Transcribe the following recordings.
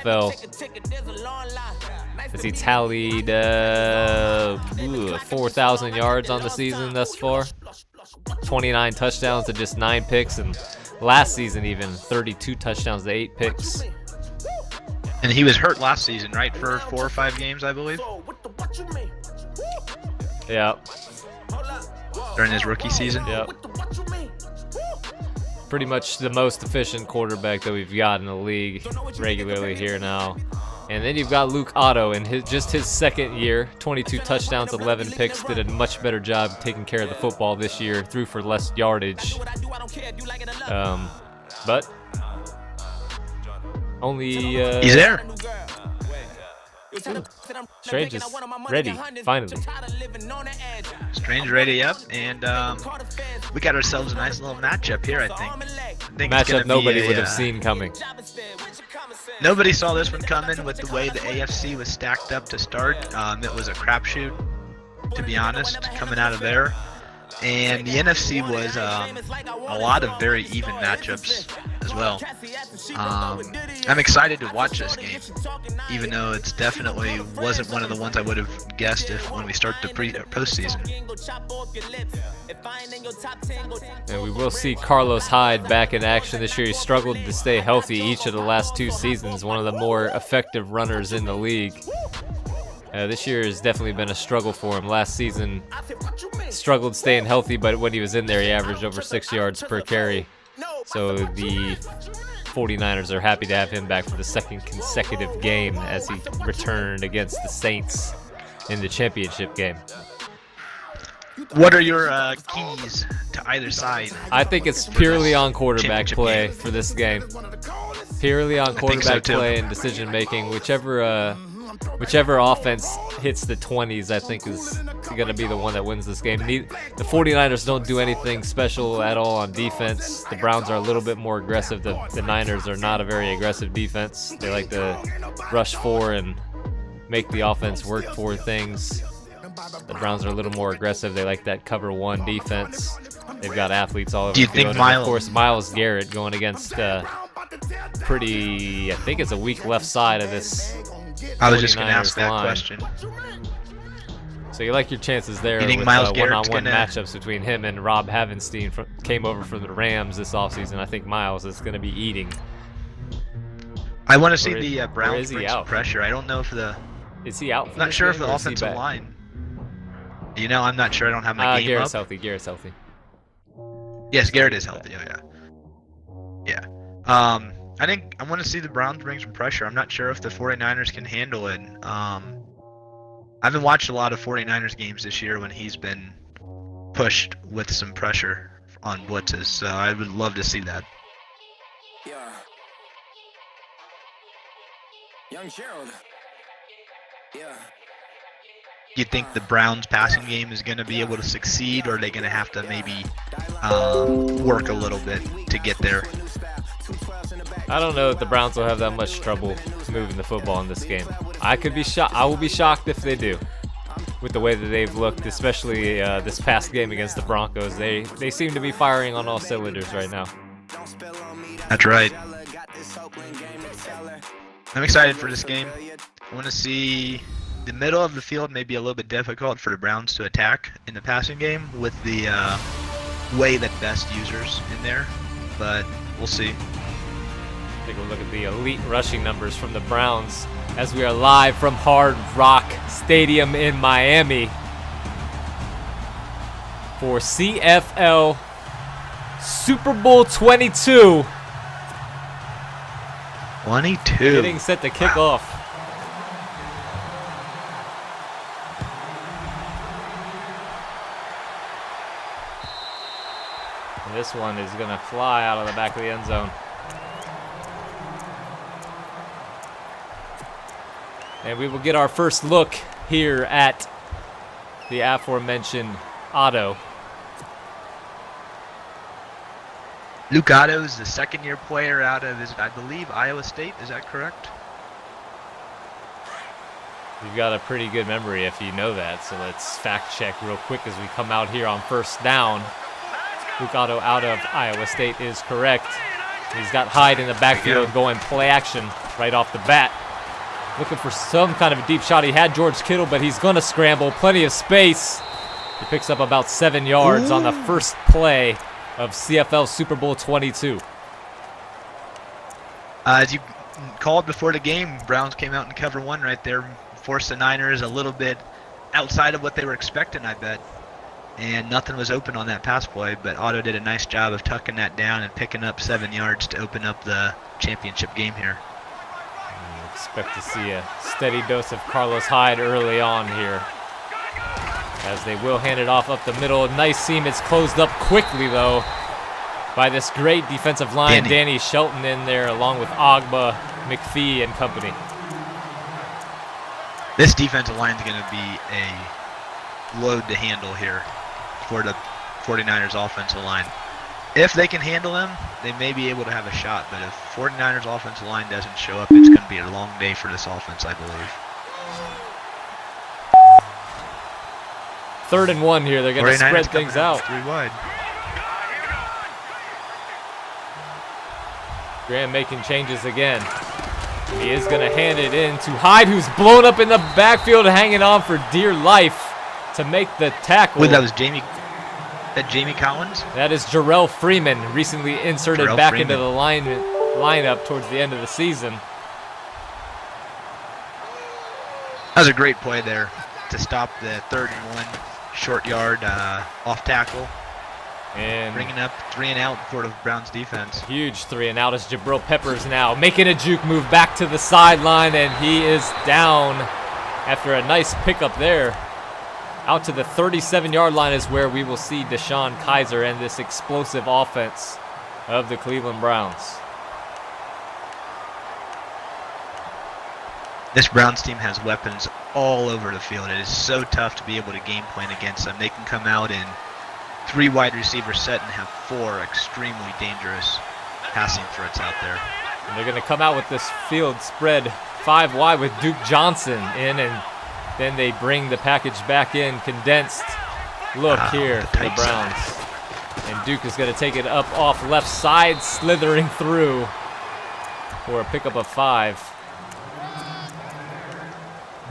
CFL as he tallied 4,000 yards on the season thus far. 29 touchdowns to just 9 picks, and last season even 32 touchdowns to 8 picks. And he was hurt last season, right, for 4 or 5 games, I believe? Yeah. During his rookie season? Yep. Pretty much the most efficient quarterback that we've got in the league regularly here now. And then you've got Luke Otto in his second year, 22 touchdowns, 11 picks, did a much better job taking care of the football this year, threw for less yardage. But only he's there. Strange is ready, finally. Strange ready up, and we got ourselves a nice little matchup here, I think. Matchup nobody would have seen coming. Nobody saw this one coming with the way the AFC was stacked up to start. It was a crapshoot, to be honest, coming out of there. And the NFC was a lot of very even matchups as well. I'm excited to watch this game, even though it's definitely wasn't one of the ones I would have guessed when we start the postseason. And we will see Carlos Hyde back in action this year. He struggled to stay healthy each of the last 2 seasons, one of the more effective runners in the league. This year has definitely been a struggle for him. Last season, struggled staying healthy, but when he was in there, he averaged over 6 yards per carry. So the 49ers are happy to have him back for the second consecutive game as he returned against the Saints in the championship game. What are your keys to either side? I think it's purely on quarterback play for this game. Purely on quarterback play and decision making. Whichever offense hits the 20s, I think, is going to be the one that wins this game. The 49ers don't do anything special at all on defense. The Browns are a little bit more aggressive. The Niners are not a very aggressive defense. They like to rush for and make the offense work for things. The Browns are a little more aggressive. They like that cover 1 defense. They've got athletes all over the field. And of course, Myles Garrett going against I think it's a weak left side of this. I was just going to ask that question. So you like your chances there with one-on-one matchups between him and Rob Havenstein came over from the Rams this offseason. I think Myles is going to be eating. I want to see the Browns bring some pressure. I don't know if Is he out? I'm not sure if the offensive line. You know, I'm not sure. I don't have my game Garrett's up. Garrett's healthy. Yes, Garrett is healthy. Oh, yeah. I think I want to see the Browns bring some pressure. I'm not sure if the 49ers can handle it. I haven't watched a lot of 49ers games this year when he's been pushed with some pressure on blitzes, so I would love to see that. Yeah. Young Gerald. Yeah. Do you think the Browns passing game is going to be able to succeed, or are they going to have to maybe work a little bit to get there? I don't know if the Browns will have that much trouble moving the football in this game. I will be shocked if they do, with the way that they've looked, especially this past game against the Broncos. They seem to be firing on all cylinders right now. That's right. I'm excited for this game. I want to see the middle of the field may be a little bit difficult for the Browns to attack in the passing game with the way that best users in there, but we'll see. Take a look at the elite rushing numbers from the Browns as we are live from Hard Rock Stadium in Miami for CFL Super Bowl 22. 22. Getting set to kick off. And this one is going to fly out of the back of the end zone. And we will get our first look here at the aforementioned Otto. Luke Otto is the second-year player out of, I believe, Iowa State. Is that correct? You've got a pretty good memory if you know that, so let's fact check real quick as we come out here on first down. Luke Otto out of Iowa State is correct. He's got Hyde in the backfield going play action. right off the bat. Looking for some kind of a deep shot. He had George Kittle, but he's going to scramble. Plenty of space. He picks up about 7 yards on the first play of CFL Super Bowl 22. As you called before the game, Browns came out in cover 1 right there, forced the Niners a little bit outside of what they were expecting, I bet. And nothing was open on that pass play, but Otto did a nice job of tucking that down and picking up 7 yards to open up the championship game here. Expect to see a steady dose of Carlos Hyde early on here, as they will hand it off up the middle. Nice seam. It's closed up quickly, though, by this great defensive line. Danny Shelton in there, along with Ogba, McPhee, and company. This defensive line is going to be a load to handle here for the 49ers offensive line. If they can handle them, they may be able to have a shot. But if 49ers offensive line doesn't show up, it's going to be a long day for this offense, I believe. 3rd and 1 here. They're going to spread things out. 3 wide. Graham making changes again. He is going to hand it in to Hyde, who's blown up in the backfield, hanging on for dear life to make the tackle. Wait, that was Jamie Collins? That is Jarrell Freeman, recently inserted back into the lineup towards the end of the season. That was a great play there to stop the 3rd and 1 short yard off tackle. And bringing up 3 and out for the Browns defense. Huge 3 and out as Jabril Peppers now making a juke move back to the sideline, and he is down after a nice pickup there. Out to the 37-yard line is where we will see Deshaun Kaiser and this explosive offense of the Cleveland Browns. This Browns team has weapons all over the field. It is so tough to be able to game plan against them. They can come out in 3 wide receiver set and have 4 extremely dangerous passing threats out there. And they're going to come out with this field spread 5 wide with Duke Johnson in, and then they bring the package back in, condensed look here for the Browns. And Duke is going to take it up off left side, slithering through for a pickup of 5.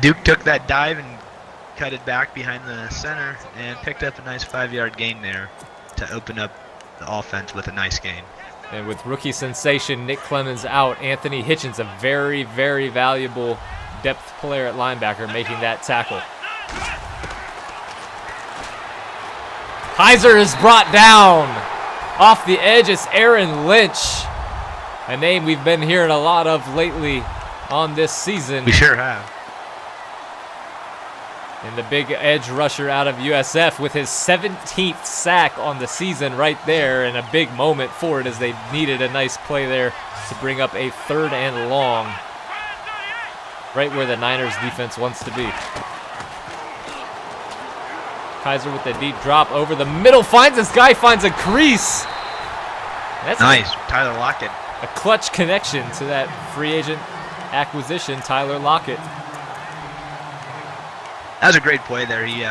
Duke took that dive and cut it back behind the center and picked up a nice 5-yard gain there to open up the offense with a nice gain. And with rookie sensation Nick Clemens out, Anthony Hitchens, a very, very valuable depth player at linebacker, making that tackle. Kaiser is brought down. Off the edge, it's Aaron Lynch, a name we've been hearing a lot of lately on this season. We sure have. And the big edge rusher out of USF with his 17th sack on the season right there, and a big moment for it as they needed a nice play there to bring up a 3rd and long, right where the Niners defense wants to be. Kaiser with the deep drop over the middle, finds this guy, finds a crease. That's nice, Tyler Lockett. A clutch connection to that free agent acquisition, Tyler Lockett. That was a great play there. He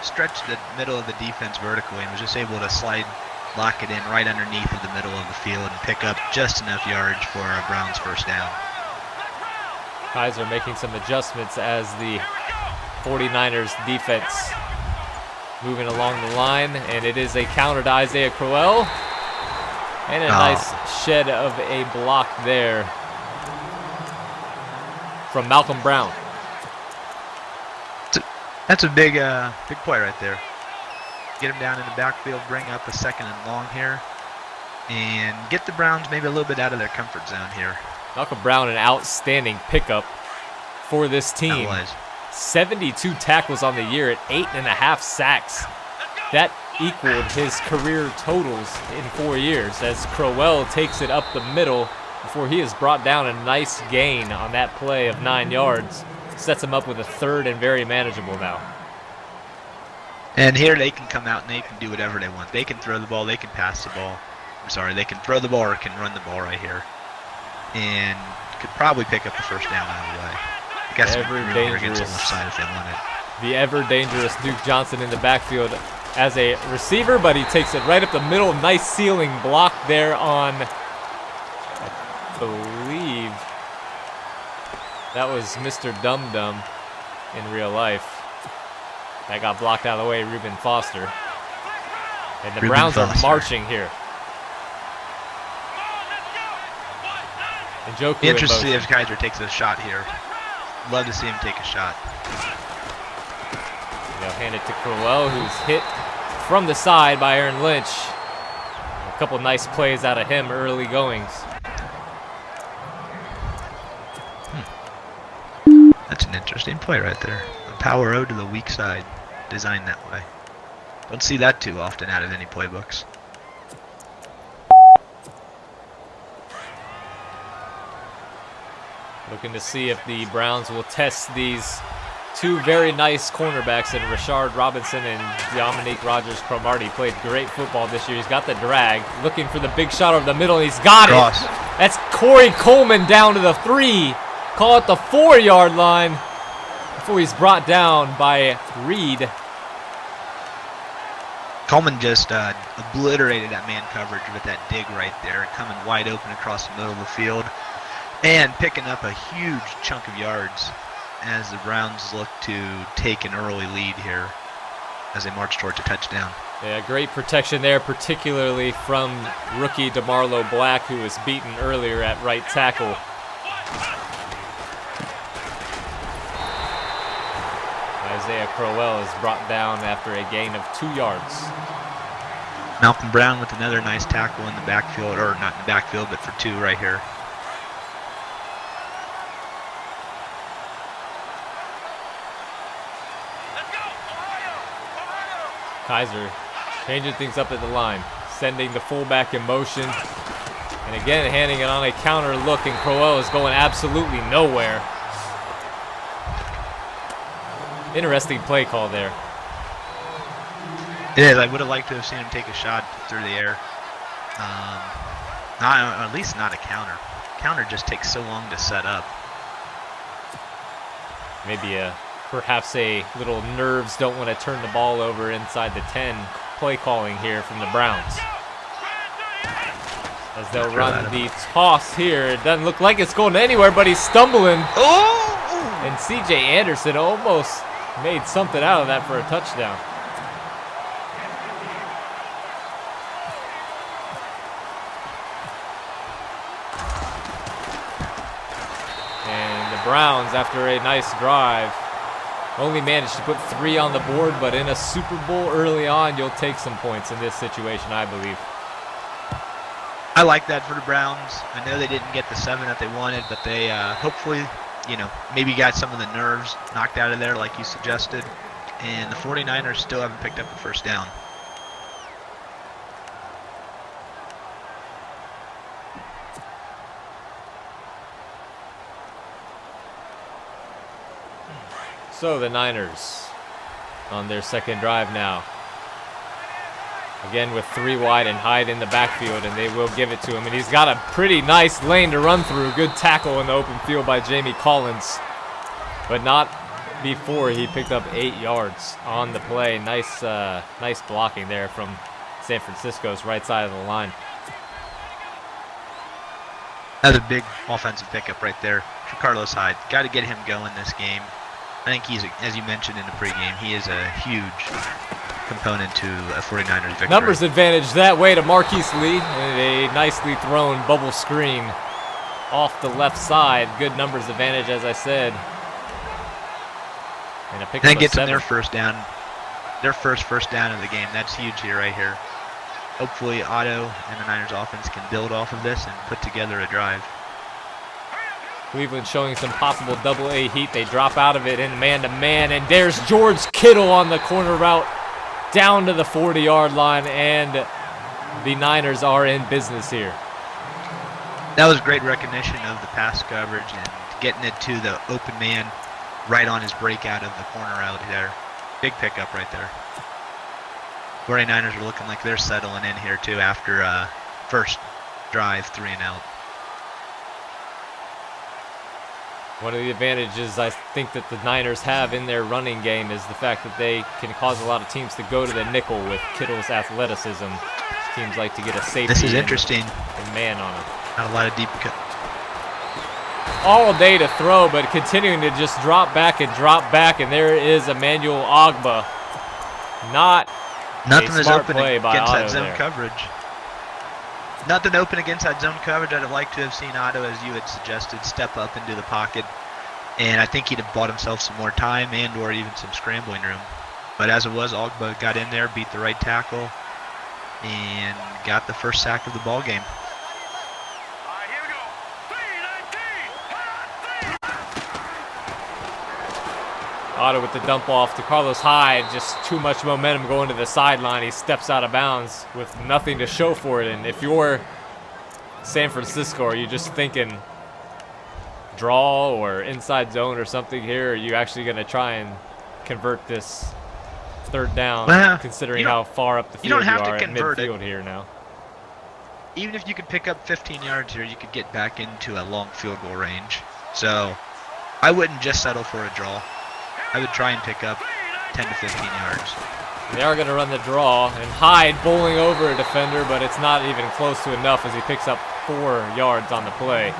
stretched the middle of the defense vertically and was just able to slide Lockett in right underneath of the middle of the field and pick up just enough yards for a Browns 1st down. Kaiser making some adjustments as the 49ers defense moving along the line, and it is a counter to Isaiah Crowell, and a nice shed of a block there from Malcolm Brown. That's a big play right there. Get him down in the backfield, bring up a 2nd and long here, and get the Browns maybe a little bit out of their comfort zone here. Malcolm Brown, an outstanding pickup for this team. 72 tackles on the year at 8.5 sacks. That equaled his career totals in 4 years as Crowell takes it up the middle before he is brought down. A nice gain on that play of 9 yards. Sets him up with a 3rd and very manageable now. And here they can come out and they can do whatever they want. They can throw the ball, they can pass the ball. I'm sorry, they can throw the ball or can run the ball right here. And could probably pick up the 1st down out of the way. I guess ever dangerous. On the left side if they want it. The ever dangerous Duke Johnson in the backfield as a receiver, but he takes it right up the middle. Nice ceiling block there on, I believe, That was Mr. Dum Dum in real life. That got blocked out of the way, Reuben Foster. And the Browns are marching here. Be interested to see if Kaiser takes a shot here. Love to see him take a shot. They'll hand it to Crowell, who's hit from the side by Aaron Lynch. A couple nice plays out of him early goings. That's an interesting play right there. A power O to the weak side, designed that way. Don't see that too often out of any playbooks. Looking to see if the Browns will test these two very nice cornerbacks in Rashard Robinson and Dominique Rogers-Cromartie. Played great football this year. He's got the drag. Looking for the big shot over the middle, and he's got it. That's Corey Coleman down to the 3. Call it the 4-yard line before he's brought down by Reed. Coleman just obliterated that man coverage with that dig right there, coming wide open across the middle of the field. And picking up a huge chunk of yards as the Browns look to take an early lead here as they march towards a touchdown. Yeah, great protection there, particularly from rookie DeMarlo Black, who was beaten earlier at right tackle. Isaiah Crowell is brought down after a gain of 2 yards. Malcolm Brown with another nice tackle in the backfield, or not in the backfield, but for 2 right here. Kaiser changing things up at the line, sending the fullback in motion, and again handing it on a counter look, and Crowell is going absolutely nowhere. Interesting play call there. It is. I would have liked to have seen him take a shot through the air. At least not a counter. Counter just takes so long to set up. Maybe perhaps a little nerves, don't want to turn the ball over inside the 10 play calling here from the Browns. As they'll run the toss here. It doesn't look like it's going anywhere, but he's stumbling. Oh! And C.J. Anderson almost made something out of that for a touchdown. And the Browns, after a nice drive, only managed to put 3 on the board, but in a Super Bowl early on, you'll take some points in this situation, I believe. I like that for the Browns. I know they didn't get the 7 that they wanted, but they hopefully, maybe got some of the nerves knocked out of there like you suggested. And the 49ers still haven't picked up the first down. So the Niners on their second drive now. Again with 3 wide and Hyde in the backfield, and they will give it to him. And he's got a pretty nice lane to run through. Good tackle in the open field by Jamie Collins. But not before he picked up 8 yards on the play. Nice blocking there from San Francisco's right side of the line. That's a big offensive pickup right there for Carlos Hyde. Got to get him going this game. I think he's, as you mentioned in the pregame, he is a huge component to a 49ers victory. Numbers advantage that way to Marquise Lee. And a nicely thrown bubble screen off the left side. Good numbers advantage, as I said. And a pick that gets them their first down. Their first down of the game. That's huge here, right here. Hopefully Otto and the Niners offense can build off of this and put together a drive. Cleveland showing some possible double-A heat. They drop out of it in man-to-man, and there's George Kittle on the corner route down to the 40-yard line, and the Niners are in business here. That was great recognition of the pass coverage and getting it to the open man right on his breakout of the corner out there. Big pickup right there. 49ers are looking like they're settling in here too after first drive 3 and out. One of the advantages I think that the Niners have in their running game is the fact that they can cause a lot of teams to go to the nickel with Kittle's athleticism. Teams like to get a safety. This is interesting. And man on him. Not a lot of deep all day to throw, but continuing to just drop back, and there is Emmanuel Ogba. Nothing is open play by against Otto that zone there. coverage. Nothing open against that zone coverage. I'd have liked to have seen Otto, as you had suggested, step up into the pocket. And I think he'd have bought himself some more time and or even some scrambling room. But as it was, Ogba got in there, beat the right tackle, and got the first sack of the ball game. Otto with the dump off to Carlos Hyde. Just too much momentum going to the sideline. He steps out of bounds with nothing to show for it. And if you're San Francisco, are you just thinking draw or inside zone or something here? Or are you actually going to try and convert this third down, well, considering how far up the field you are at midfield here now? Even if you could pick up 15 yards here, you could get back into a long field goal range. So I wouldn't just settle for a draw. I would try and pick up 10 to 15 yards. They are going to run the draw, and Hyde bowling over a defender, but it's not even close to enough as he picks up 4 yards on the play.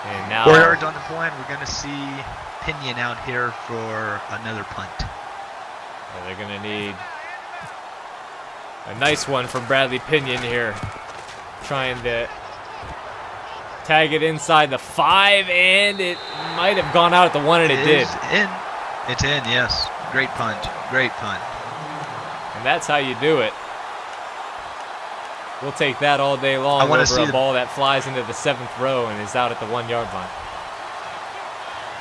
And now 4 yards on the play, and we're going to see Pinion out here for another punt. They're going to need a nice one from Bradley Pinion here, trying to tag it inside the 5, and it might have gone out at the 1, and it did. It's in, yes. Great punt. Great punt. And that's how you do it. We'll take that all day long over a ball that flies into the 7th row and is out at the 1-yard line.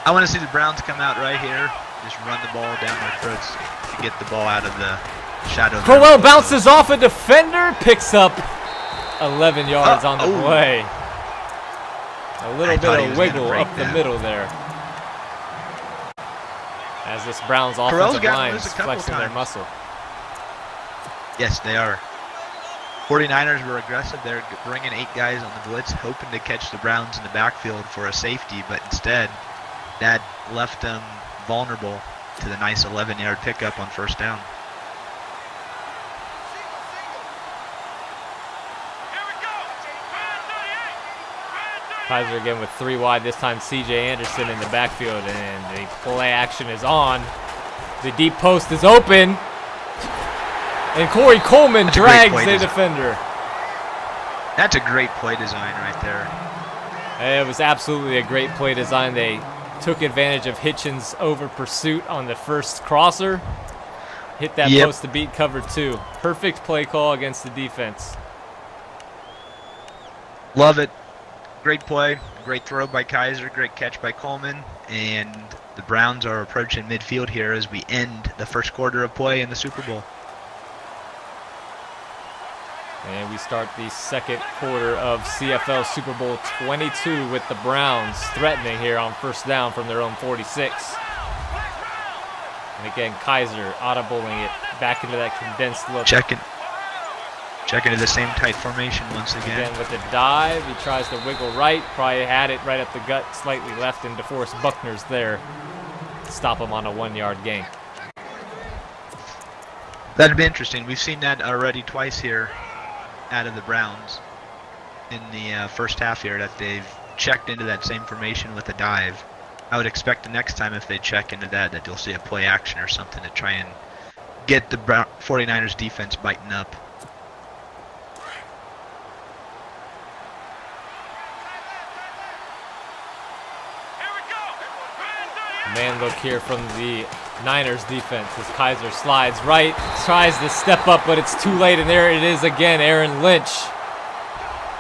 I want to see the Browns come out right here, just run the ball down their throats to get the ball out of the shadow. Crowell bounces off a defender, picks up 11 yards on the play. A little bit of wiggle up the middle there. As this Browns offensive line is flexing their muscle. Yes, they are. 49ers were aggressive. They're bringing 8 guys on the blitz, hoping to catch the Browns in the backfield for a safety, but instead, that left them vulnerable to the nice 11-yard pickup on first down. Kaiser again with 3 wide, this time C.J. Anderson in the backfield, and the play action is on. The deep post is open, and Corey Coleman drags the defender. That's a great play design right there. It was absolutely a great play design. They took advantage of Hitchens' over pursuit on the first crosser. Hit that post to beat cover 2. Perfect play call against the defense. Love it. Great play, great throw by Kaiser, great catch by Coleman, and the Browns are approaching midfield here as we end the first quarter of play in the Super Bowl. And we start the second quarter of CFL Super Bowl 22 with the Browns threatening here on first down from their own 46. And again, Kaiser audibling it back into that condensed look. Checking to the same tight formation once again. Again with the dive, he tries to wiggle right. Probably had it right up the gut, slightly left, and DeForest Buckner's there to stop him on a 1-yard gain. That'd be interesting. We've seen that already twice here out of the Browns in the first half here, that they've checked into that same formation with a dive. I would expect the next time if they check into that you'll see a play action or something to try and get the 49ers defense biting up. Man look here from the Niners defense as Kaiser slides right, tries to step up, but it's too late, and there it is again, Aaron Lynch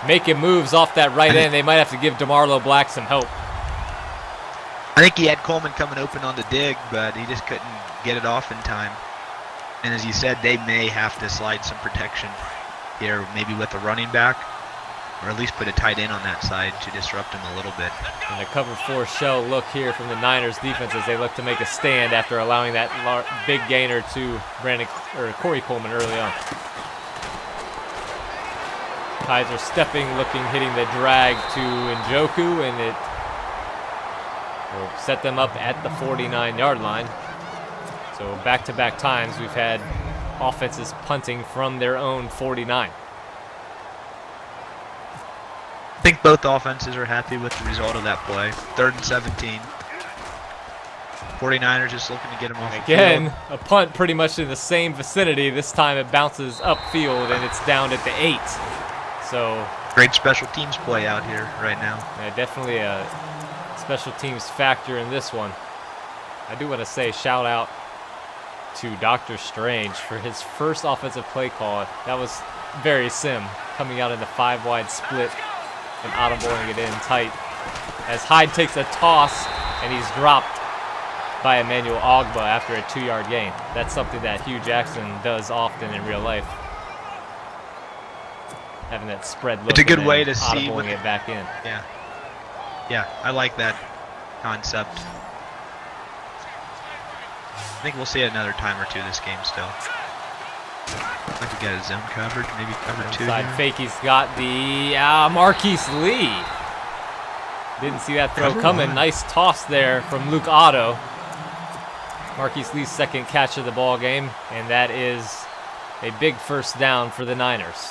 making moves off that right end. They might have to give DeMarlo Black some help. I think he had Coleman coming open on the dig, but he just couldn't get it off in time. And as you said, they may have to slide some protection here, maybe with a running back, or at least put a tight end on that side to disrupt him a little bit. And a cover 4 shell look here from the Niners defense as they look to make a stand after allowing that big gainer to Corey Coleman early on. Kaiser stepping, looking, hitting the drag to Njoku, and it will set them up at the 49-yard line. So back-to-back times we've had offenses punting from their own 49. think both offenses are happy with the result of that play. 3rd and 17. 49ers just looking to get him off the Again, field. a punt pretty much in the same vicinity. This time it bounces upfield and it's down at the 8. So Great special teams play out here right now. yeah, definitely a special teams factor in this one. I do want to say shout out to Dr. Strange for his first offensive play call. That was very sim, coming out in the 5-wide split and audibling it in tight. As Hyde takes a toss and he's dropped by Emmanuel Ogba after a 2-yard gain. That's something that Hugh Jackson does often in real life. Having that spread look. It's a good and way then to see audibling it back in. Yeah. Yeah, I like that concept. I think we'll see it another time or two this game still. Like we got a zone coverage, maybe cover 2. Inside here. fake, he's got the Marquise Lee. Didn't see that throw Cover coming. 1. Nice toss there from Luke Otto. Marquise Lee's second catch of the ball game, and that is a big first down for the Niners.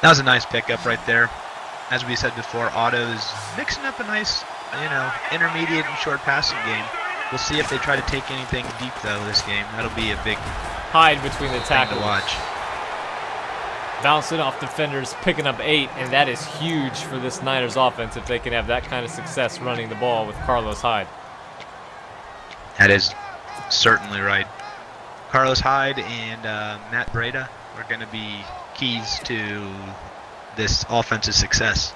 That was a nice pickup right there. As we said before, Otto is mixing up a nice, intermediate and short passing game. We'll see if they try to take anything deep though this game. That'll be a big Hyde between the thing to tackles. watch. Bouncing off defenders, picking up 8, and that is huge for this Niners offense if they can have that kind of success running the ball with Carlos Hyde. That is certainly right. Carlos Hyde and Matt Breida are going to be keys to this offensive success.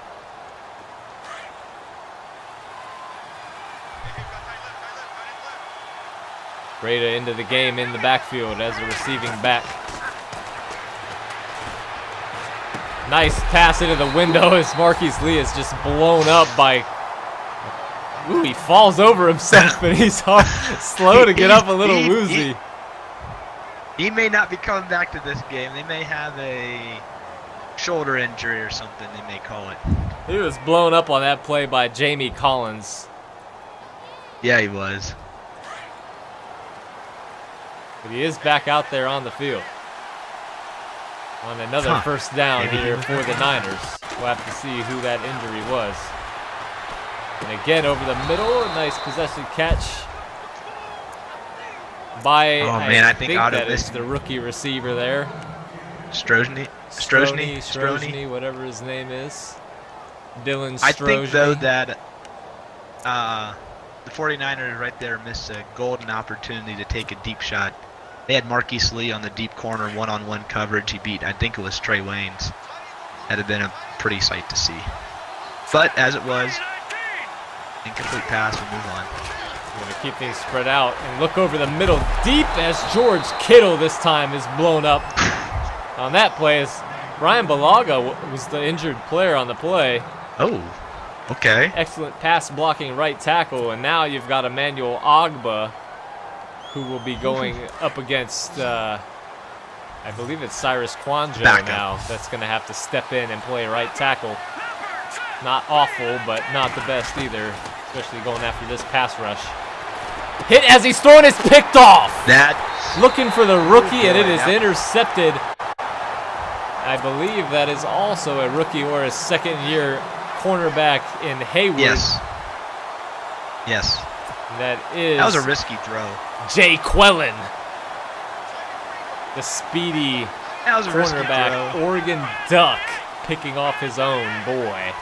Breida into the game in the backfield as a receiving back. Nice pass into the window as Marquise Lee is just blown up by... Ooh, he falls over himself and he's slow to get up, a little woozy. He may not be coming back to this game. They may have a shoulder injury or something, they may call it. He was blown up on that play by Jamie Collins. Yeah, he was. But he is back out there on the field. On another first down Maybe here for the Niners. We'll have to see who that injury was. And again over the middle, a nice possession catch by, I think Otto that is missed the rookie receiver there. Strozny, whatever his name is. Dylan Strozny. I think, though, that the 49ers right there missed a golden opportunity to take a deep shot. They had Marquise Lee on the deep corner, one-on-one coverage. He beat, I think it was Trey Waynes. That'd have been a pretty sight to see. But, as it was, incomplete pass, we move on. We're going to keep things spread out and look over the middle deep as George Kittle this time is blown up. On that play, as Brian Balaga was the injured player on the play. Oh, okay. Excellent pass blocking right tackle, and now you've got Emmanuel Ogba, who will be going up against, I believe it's Cyrus Kwanjo now. That's going to have to step in and play right tackle. Not awful, but not the best either, especially going after this pass rush. Hit as he's throwing, it's picked off. Looking for the rookie, and it is intercepted. I believe that is also a rookie or a second-year cornerback in Hayward. Yes. That was a risky throw. Jay Quellen, the speedy cornerback, Oregon Duck, picking off his own boy.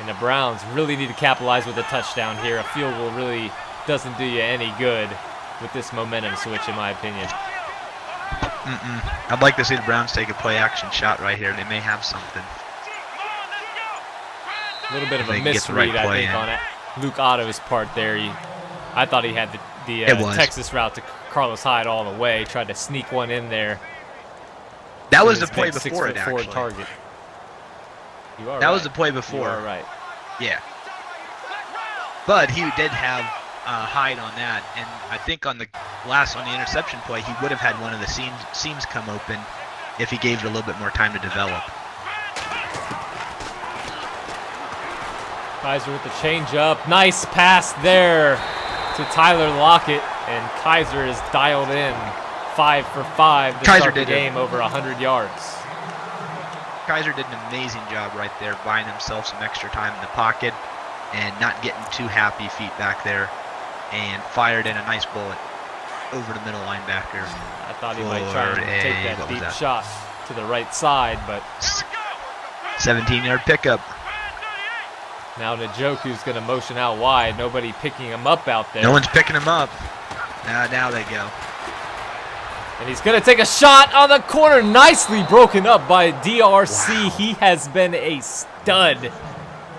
And the Browns really need to capitalize with a touchdown here. A field goal really doesn't do you any good with this momentum switch, in my opinion. I'd like to see the Browns take a play-action shot right here. They may have something. A little bit of a misread, I think, on Luke Otto's part there. I thought he had the Texas route to Carlos Hyde all the way. Tried to sneak one in there. That was the play before it, actually. Target. You are that right. was the play before. You are right. Yeah. But he did have Hyde on that, and I think on the interception play, he would have had one of the seams come open if he gave it a little bit more time to develop. Kaiser with the change up. Nice pass there to Tyler Lockett, and Kaiser is dialed in 5 for 5 to Kaiser start the did it. game, over 100 yards. Kaiser did an amazing job right there, buying himself some extra time in the pocket and not getting too happy feet back there, and fired in a nice bullet over the middle linebacker. I thought he might try and take that deep shot to the right side, but 17-yard pickup. now Njoku's going to motion out wide. Nobody picking him up out there. No one's picking him up. Now they go. And he's going to take a shot on the corner. Nicely broken up by DRC. Wow. He has been a stud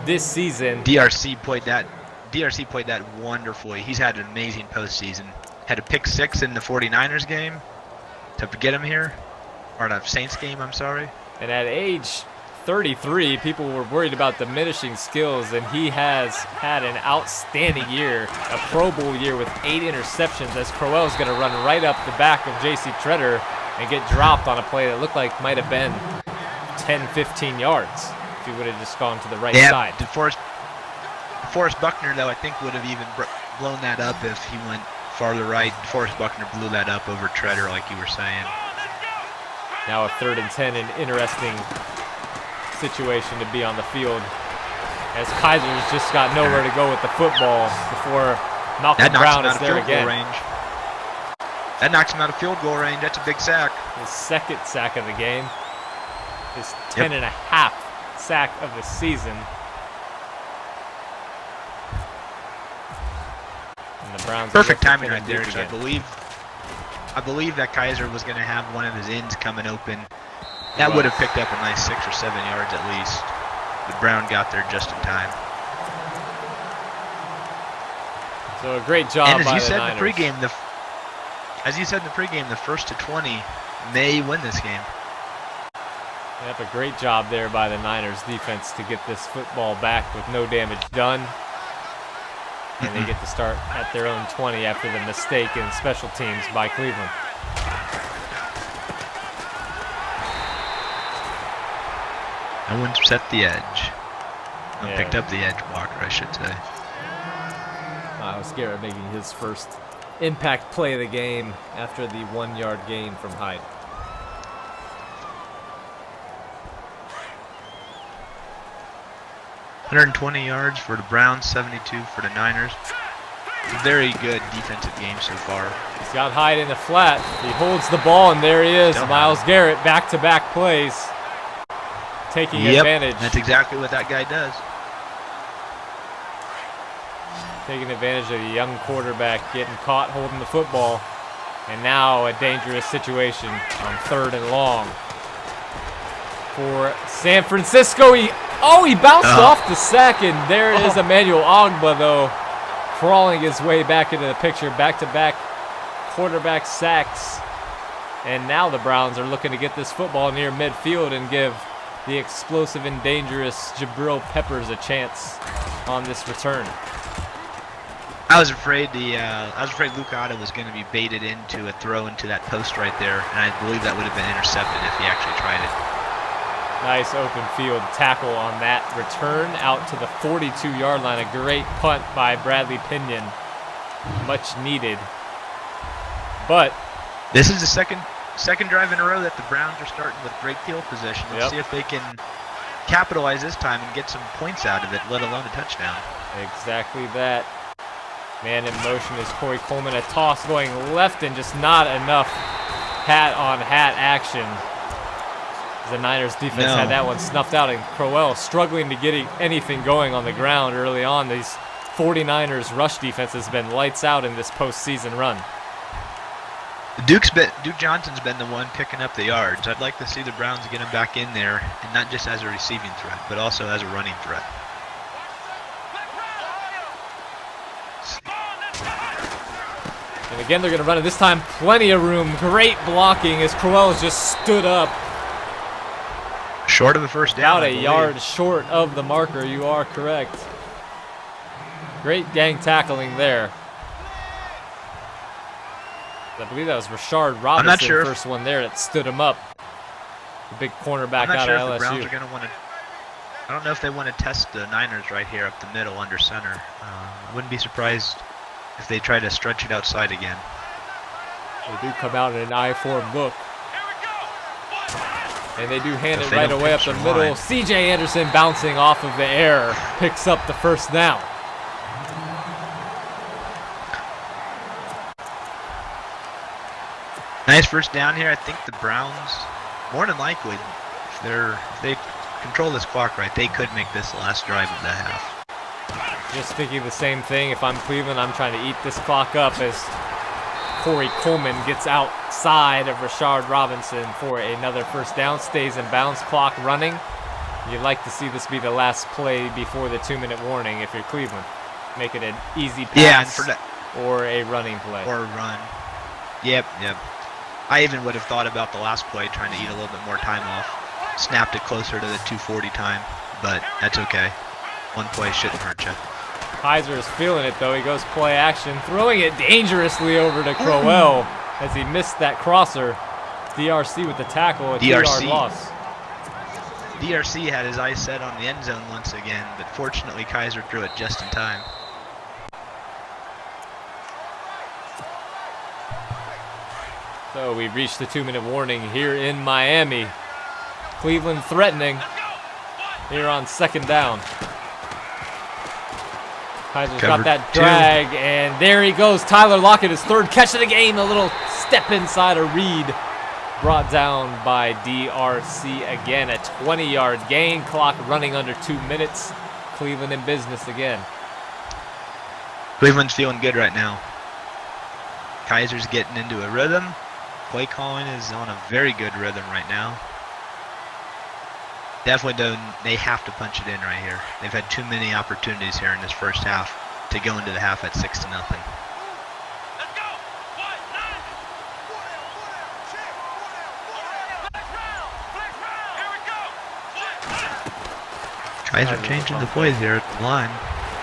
this season. DRC played that wonderfully. He's had an amazing postseason. Had a pick 6 in the 49ers game to get him here. Or the Saints game, I'm sorry. And at age 33, people were worried about diminishing skills, and he has had an outstanding year, a Pro Bowl year with 8 interceptions, as Crowell's going to run right up the back of J.C. Treader and get dropped on a play that looked like might have been 10, 15 yards if he would have just gone to the right side. Forrest Buckner, though, I think would have even blown that up if he went farther right. Forrest Buckner blew that up over Treader, like you were saying. Now a 3rd and 10, an interesting situation to be on the field, as Kaiser's just got nowhere to go with the football before Malcolm Brown is there again. That knocks him out of field goal range. That's a big sack. His 2nd sack of the game. His 10.5 sack of the season. And the Browns perfect timing right there. So I believe that Kaiser was going to have one of his ends coming open. That would have picked up a nice 6 or 7 yards at least. But Brown got there just in time. So a great job and as by you the said Niners. in the pregame, as you said in the pregame, the 1st to 20 may win this game. Yep, a great job there by the Niners defense to get this football back with no damage done. And they get to start at their own 20 after the mistake in special teams by Cleveland. No one set the edge. No one Yeah. picked up the edge blocker, I should say. Myles Garrett making his first impact play of the game after the 1-yard gain from Hyde. $120 yards for the Browns, 72 for the Niners. Very good defensive game so far. He's got Hyde in the flat. He holds the ball, and there he is. Myles Garrett, back-to-back plays. Taking advantage. That's exactly what that guy does. Taking advantage of the young quarterback getting caught holding the football. And now a dangerous situation on 3rd and long for San Francisco. He bounced off the sack, and there is Emmanuel Ogbah, though, crawling his way back into the picture. Back-to-back quarterback sacks. And now the Browns are looking to get this football near midfield and give the explosive and dangerous Jabril Peppers a chance on this return. I was afraid Luke Otta was going to be baited into a throw into that post right there, and I believe that would have been intercepted if he actually tried it. Nice open field tackle on that return out to the 42-yard line. A great punt by Bradley Pinion. Much needed. But this is the second drive in a row that the Browns are starting with great field position. Let's see if they can capitalize this time and get some points out of it, let alone a touchdown. Exactly that. Man in motion is Corey Coleman. A toss going left and just not enough hat-on-hat action. The Niners defense had that one snuffed out, and Crowell struggling to get anything going on the ground early on. These 49ers rush defense has been lights out in this postseason run. Duke Johnson's been the one picking up the yards. I'd like to see the Browns get him back in there, and not just as a receiving threat, but also as a running threat. And again, they're going to run it this time. Plenty of room. Great blocking as Crowell just stood up. Short of the first down. About a yard short of the marker. You are correct. Great gang tackling there. I believe that was Rashard Robinson, the first one there that stood him up. The big cornerback out of LSU. The Browns are going to want to. I don't know if they want to test the Niners right here up the middle under center. Wouldn't be surprised if they try to stretch it outside again. They do come out in an I-form look. And they do hand it right away up the middle. CJ Anderson bouncing off of the air picks up the first down. Nice first down here. I think the Browns, more than likely, if they control this clock right, they could make this the last drive of the half. Just thinking the same thing. If I'm Cleveland, I'm trying to eat this clock up as Corey Coleman gets outside of Rashard Robinson for another first down, stays in bounds, clock running. You'd like to see this be the last play before the 2-minute warning if you're Cleveland. Make it an easy pass or a running play. Or a run. Yep. I even would have thought about the last play, trying to eat a little bit more time off. Snapped it closer to the 2:40 time, but that's okay. One play shouldn't hurt you. Kaiser is feeling it, though. He goes play action, throwing it dangerously over to Crowell as he missed that crosser. DRC with the tackle, a 2-yard loss. DRC had his eyes set on the end zone once again, but fortunately Kaiser threw it just in time. So we've reached the 2-minute warning here in Miami. Cleveland threatening here on second down. Kaiser's got that drag, and there he goes. Tyler Lockett, his third catch of the game. A little step inside a read. Brought down by DRC again. A 20-yard gain. Clock running under 2 minutes. Cleveland in business again. Cleveland's feeling good right now. Kaiser's getting into a rhythm. Play calling is on a very good rhythm right now. Definitely they have to punch it in right here. They've had too many opportunities here in this first half to go into the half at 6-0. Kaiser changing the plays here at the line.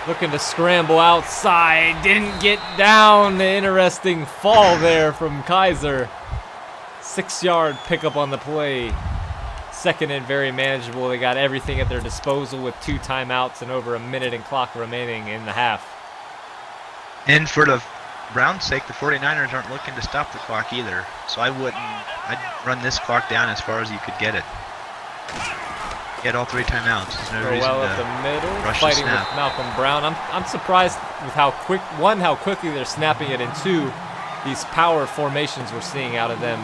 Looking to scramble outside. Didn't get down. Interesting fall there from Kaiser. 6-yard pickup on the play. Second and very manageable. They got everything at their disposal with 2 timeouts and over a minute and clock remaining in the half. And for the Browns' sake, the 49ers aren't looking to stop the clock either. So I'd run this clock down as far as you could get it. Get all 3 timeouts. There's no reason well to up the middle, rush fighting the snap. with Malcolm Brown. I'm surprised with how quickly they're snapping it, and 2, these power formations we're seeing out of them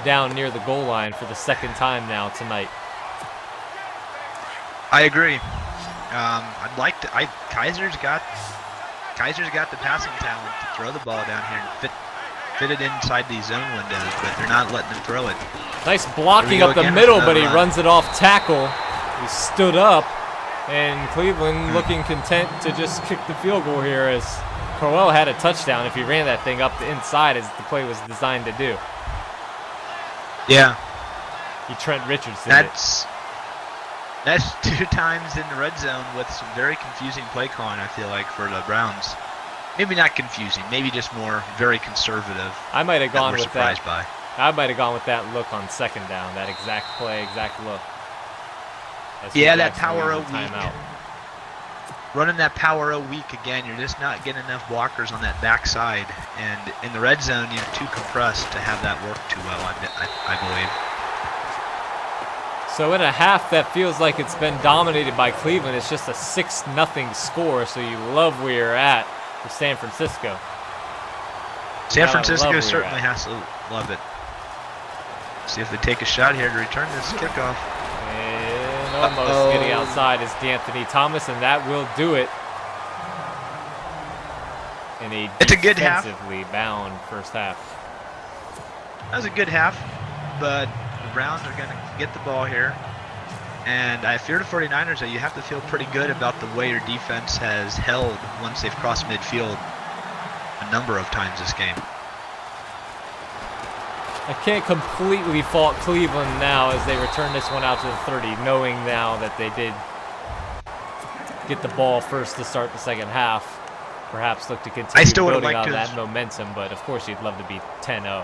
down near the goal line for the second time now tonight. I agree. I'd like to. Kaiser's got the passing talent to throw the ball down here and fit it inside these zone windows, but they're not letting him throw it. Nice blocking up the middle, but he runs it off tackle. He stood up, and Cleveland looking content to just kick the field goal here as Crowell had a touchdown if he ran that thing up the inside as the play was designed to do. Yeah. He Trent Richardson. That's 2 times in the red zone with some very confusing play calling, I feel like, for the Browns. Maybe not confusing, maybe just more very conservative. I might have gone with surprised that. By. I might have gone with that look on second down, that exact play, exact look. Yeah, that power O weak. Running that power O weak again, you're just not getting enough blockers on that backside. And in the red zone, you're too compressed to have that work too well, I believe. So in a half that feels like it's been dominated by Cleveland, it's just a 6-0 score, so you love where you're at for San Francisco. San Francisco certainly has to love it. See if they take a shot here to return this kickoff. And almost getting outside is D'Anthony Thomas, and that will do it. In a defensively bound first half. That was a good half, but the Browns are going to get the ball here. And I fear the 49ers that you have to feel pretty good about the way your defense has held once they've crossed midfield a number of times this game. I can't completely fault Cleveland now as they return this one out to the 30, knowing now that they did get the ball first to start the second half. Perhaps look to continue building on that momentum, but of course you'd love to be 10-0.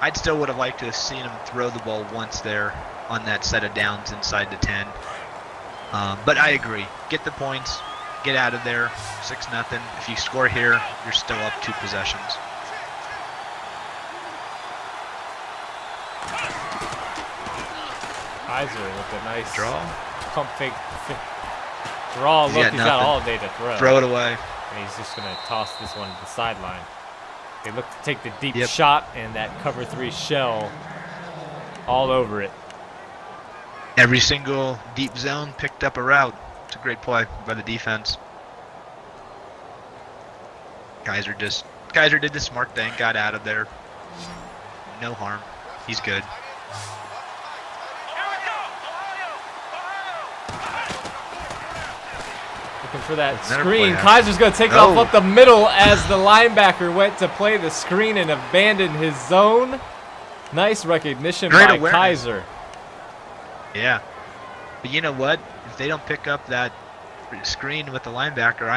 I'd still would have liked to have seen him throw the ball once there on that set of downs inside the 10. But I agree. Get the points. Get out of there. 6-0. If you score here, you're still up 2 possessions. Kaiser with a nice Draw. pump fake. Draw. Look, he's got all day to throw. Throw it away. And he's just going to toss this one to the sideline. They look to take the deep Yep. shot and that cover 3 shell all over it. Every single deep zone picked up a route. It's a great play by the defense. Kaiser did the smart thing, got out of there. No harm. He's good. Looking for that Another screen. play Kaiser's going to take it off up the middle as the linebacker went to play the screen and abandoned his zone. Nice recognition Great by awareness. Kaiser. Yeah. But you know what? If they don't pick up that screen with the linebacker,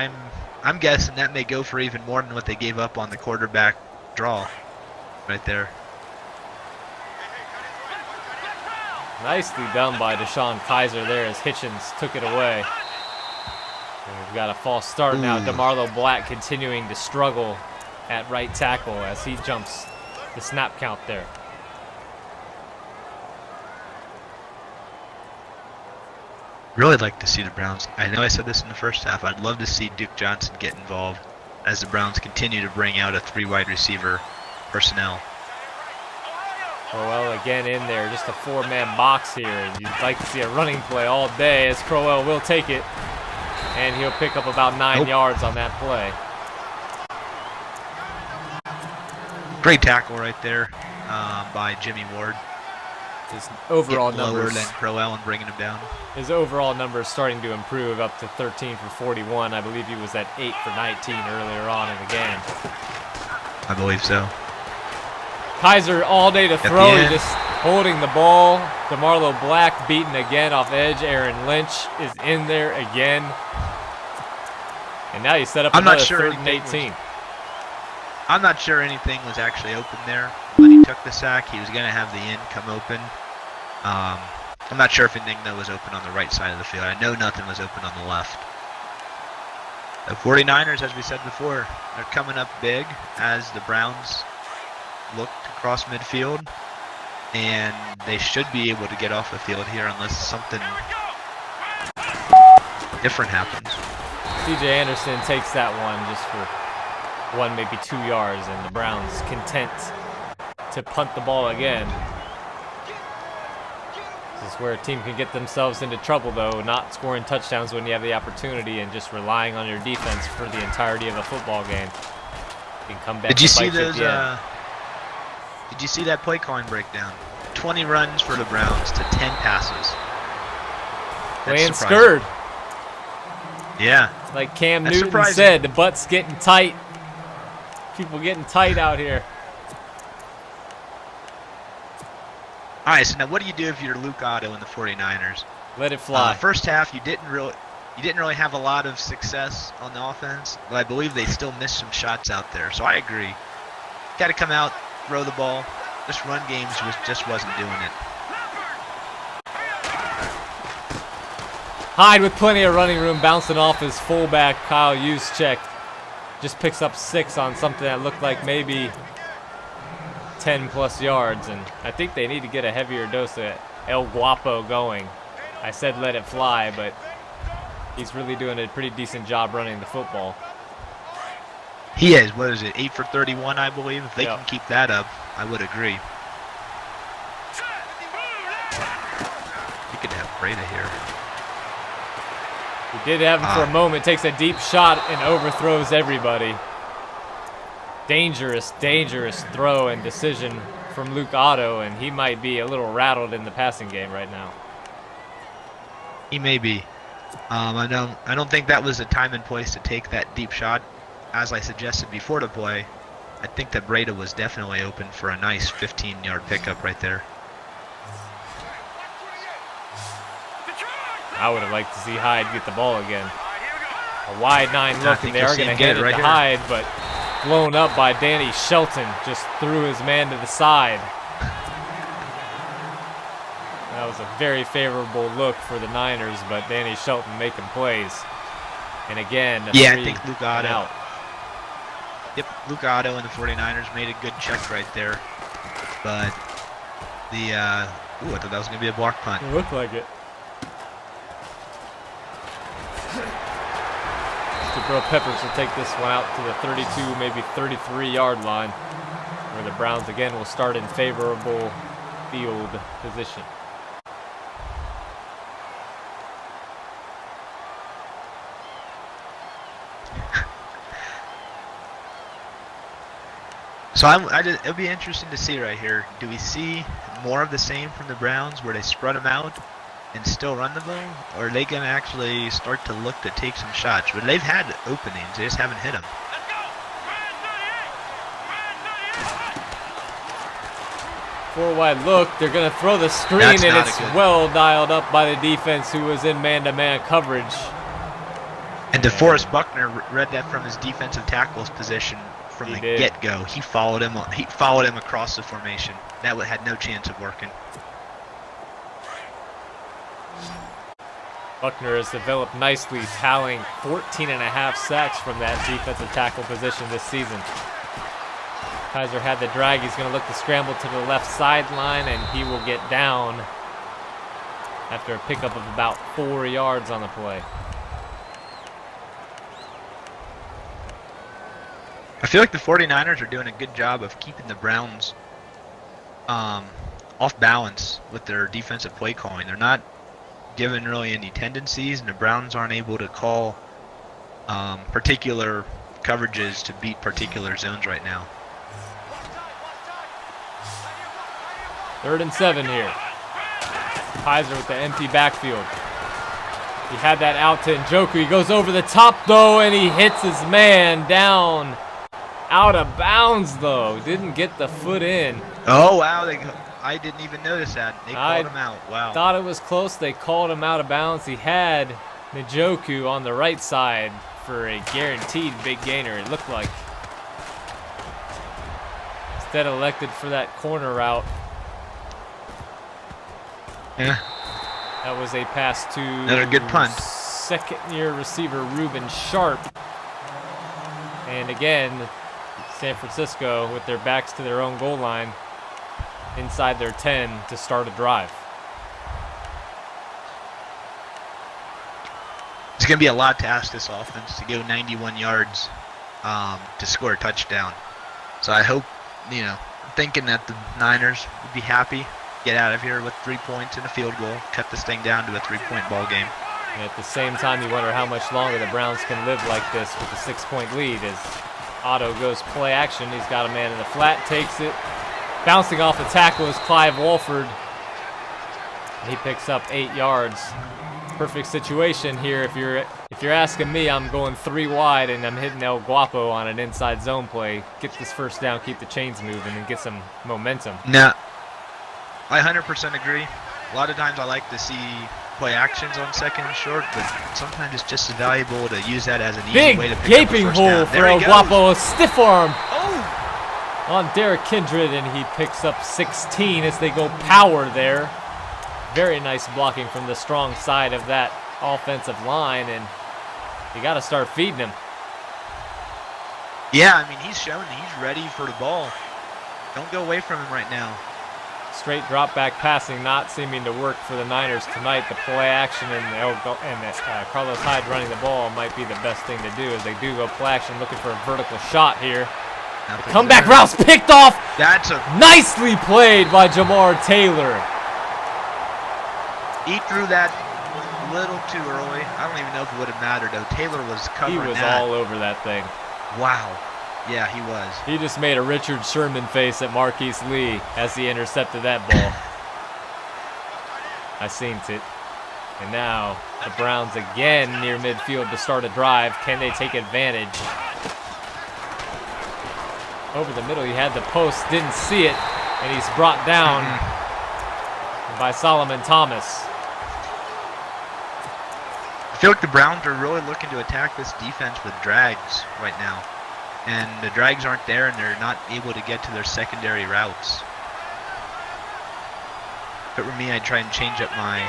I'm guessing that may go for even more than what they gave up on the quarterback draw right there. Nicely done by Deshaun Kaiser there as Hitchens took it away. And we've got a false start now. DeMarlo Black continuing to struggle at right tackle as he jumps the snap count there. Really like to see the Browns. I know I said this in the first half. I'd love to see Duke Johnson get involved as the Browns continue to bring out a 3 wide receiver personnel. Crowell again in there, just a 4-man box here. And you'd like to see a running play all day as Crowell will take it. And he'll pick up about 9 yards on that play. Great tackle right there by Jimmy Ward. His overall Getting lower numbers, than Crowell and bringing him down. his overall numbers starting to improve up to 13 for 41. I believe he was at 8 for 19 earlier on in the game. I believe so. Kaiser all day to the throw, end. just holding the ball. DeMarlo Black beaten again off edge. Aaron Lynch is in there again. And now you set up I'm not another sure 3rd and anything 18. I'm not sure anything was actually open there when he took the sack. He was going to have the end come open. I'm not sure if anything that was open on the right side of the field. I know nothing was open on the left. The 49ers, as we said before, they're coming up big as the Browns look across midfield. And they should be able to get off the field here unless something different happens. C.J. Anderson takes that one just for 1, maybe 2 yards, and the Browns content to punt the ball again. This is where a team can get themselves into trouble, though, not scoring touchdowns when you have the opportunity and just relying on your defense for the entirety of a football game. You can come back. Did you see and bite you at those? the end. Did you see that play calling breakdown? 20 runs for the Browns to 10 passes. Playing That's scared. Yeah. Like Cam That's Newton surprising. said, the butt's getting tight. People getting tight out here. All right. So now, what do you do if you're Luke Otto in the 49ers? Let it fly. First half, you didn't really have a lot of success on the offense, but I believe they still missed some shots out there. So I agree. Got to come out, throw the ball. This run game just wasn't doing it. Hyde with plenty of running room, bouncing off his fullback, Kyle Juszczyk. Just picks up 6 on something that looked like maybe 10 plus yards. And I think they need to get a heavier dose of El Guapo going. I said let it fly, but he's really doing a pretty decent job running the football. He is. What is it? 8 for 31, I believe. If they Yeah. can keep that up, I would agree. You could have Breda here. He did have him for a moment, takes a deep shot and overthrows everybody. Dangerous, dangerous throw and decision from Luke Otto, and he might be a little rattled in the passing game right now. He may be. I don't think that was the time and place to take that deep shot. As I suggested before the play, I think that Breda was definitely open for a nice 15-yard pickup right there. I would have liked to see Hyde get the ball again. A wide 9 I look, think and they you'll are see going to him get hand it it right to here. Hyde, but blown up by Danny Shelton. Just threw his man to the side. That was a very favorable look for the Niners, but Danny Shelton making plays. And again, a Yeah, I 3 think Luke and Otto. out. Yep, Luke Otto and the 49ers made a good check right there. But I thought that was gonna be a block punt. It looked like it. Jabril Peppers will take this one out to the 32, maybe 33-yard line, where the Browns again will start in favorable field position. So it'll be interesting to see right here. Do we see more of the same from the Browns, where they spread them out and still run the ball, or are they gonna actually start to look to take some shots? But they've had openings, they just haven't hit them. Four wide look, they're gonna throw the screen, That's and not it's a good- well dialed up by the defense, who was in man-to-man coverage. And DeForest Buckner read that from his defensive tackle's position from the did. get-go. He followed him. He followed him across the formation. That had no chance of working. Buckner has developed nicely, tallying 14.5 sacks from that defensive tackle position this season. Kaiser had the drag. He's going to look to scramble to the left sideline, and he will get down after a pickup of about 4 yards on the play. I feel like the 49ers are doing a good job of keeping the Browns off balance with their defensive play calling. They're not given really any tendencies, and the Browns aren't able to call particular coverages to beat particular zones right now. 3rd and 7 here. Kaiser with the empty backfield. He had that out to Njoku. He goes over the top, though, and he hits his man down. Out of bounds, though. Didn't get the foot in. Oh, wow. I didn't even notice that. They called him out. Wow. Thought it was close. They called him out of bounds. He had Njoku on the right side for a guaranteed big gainer, it looked like. Instead elected for that corner route. Yeah. That was a pass to Another good punt. second-year receiver Reuben Sharp. And again, San Francisco with their backs to their own goal line inside their 10 to start a drive. It's going to be a lot to ask this offense to go 91 yards to score a touchdown. So I hope, thinking that the Niners would be happy, get out of here with 3 points and a field goal, cut this thing down to a 3-point ball game. And at the same time, you wonder how much longer the Browns can live like this with a 6-point lead as Otto goes play action. He's got a man in the flat, takes it. Bouncing off the tackle is Clive Walford. He picks up 8 yards. Perfect situation here. If you're asking me, I'm going 3 wide and I'm hitting El Guapo on an inside zone play. Get this first down, keep the chains moving, and get some momentum. Nah, I 100% agree. A lot of times I like to see play actions on 2nd and short, but sometimes it's just as valuable to use that as an easy way to pick Big up a first gaping hole down. for There he El goes. Guapo. A stiff arm Oh! on Derek Kindred, and he picks up 16 as they go power there. Very nice blocking from the strong side of that offensive line, and you got to start feeding him. Yeah, I mean, he's shown that he's ready for the ball. Don't go away from him right now. Straight drop back passing not seeming to work for the Niners tonight. The play action and Carlos Hyde running the ball might be the best thing to do as they do go play action looking for a vertical shot here. The comeback route's picked off. That's a Nicely played by Jamar Taylor. He threw that a little too early. I don't even know if it would have mattered, though. Taylor was covering He was that. all over that thing. Wow. Yeah, he was. He just made a Richard Sherman face at Marquise Lee as he intercepted that ball. I seen it. And now the Browns again near midfield to start a drive. Can they take advantage? Over the middle, he had the post, didn't see it, and he's brought down by Solomon Thomas. I feel like the Browns are really looking to attack this defense with drags right now. And the drags aren't there, and they're not able to get to their secondary routes. If it were me, I'd try and change up my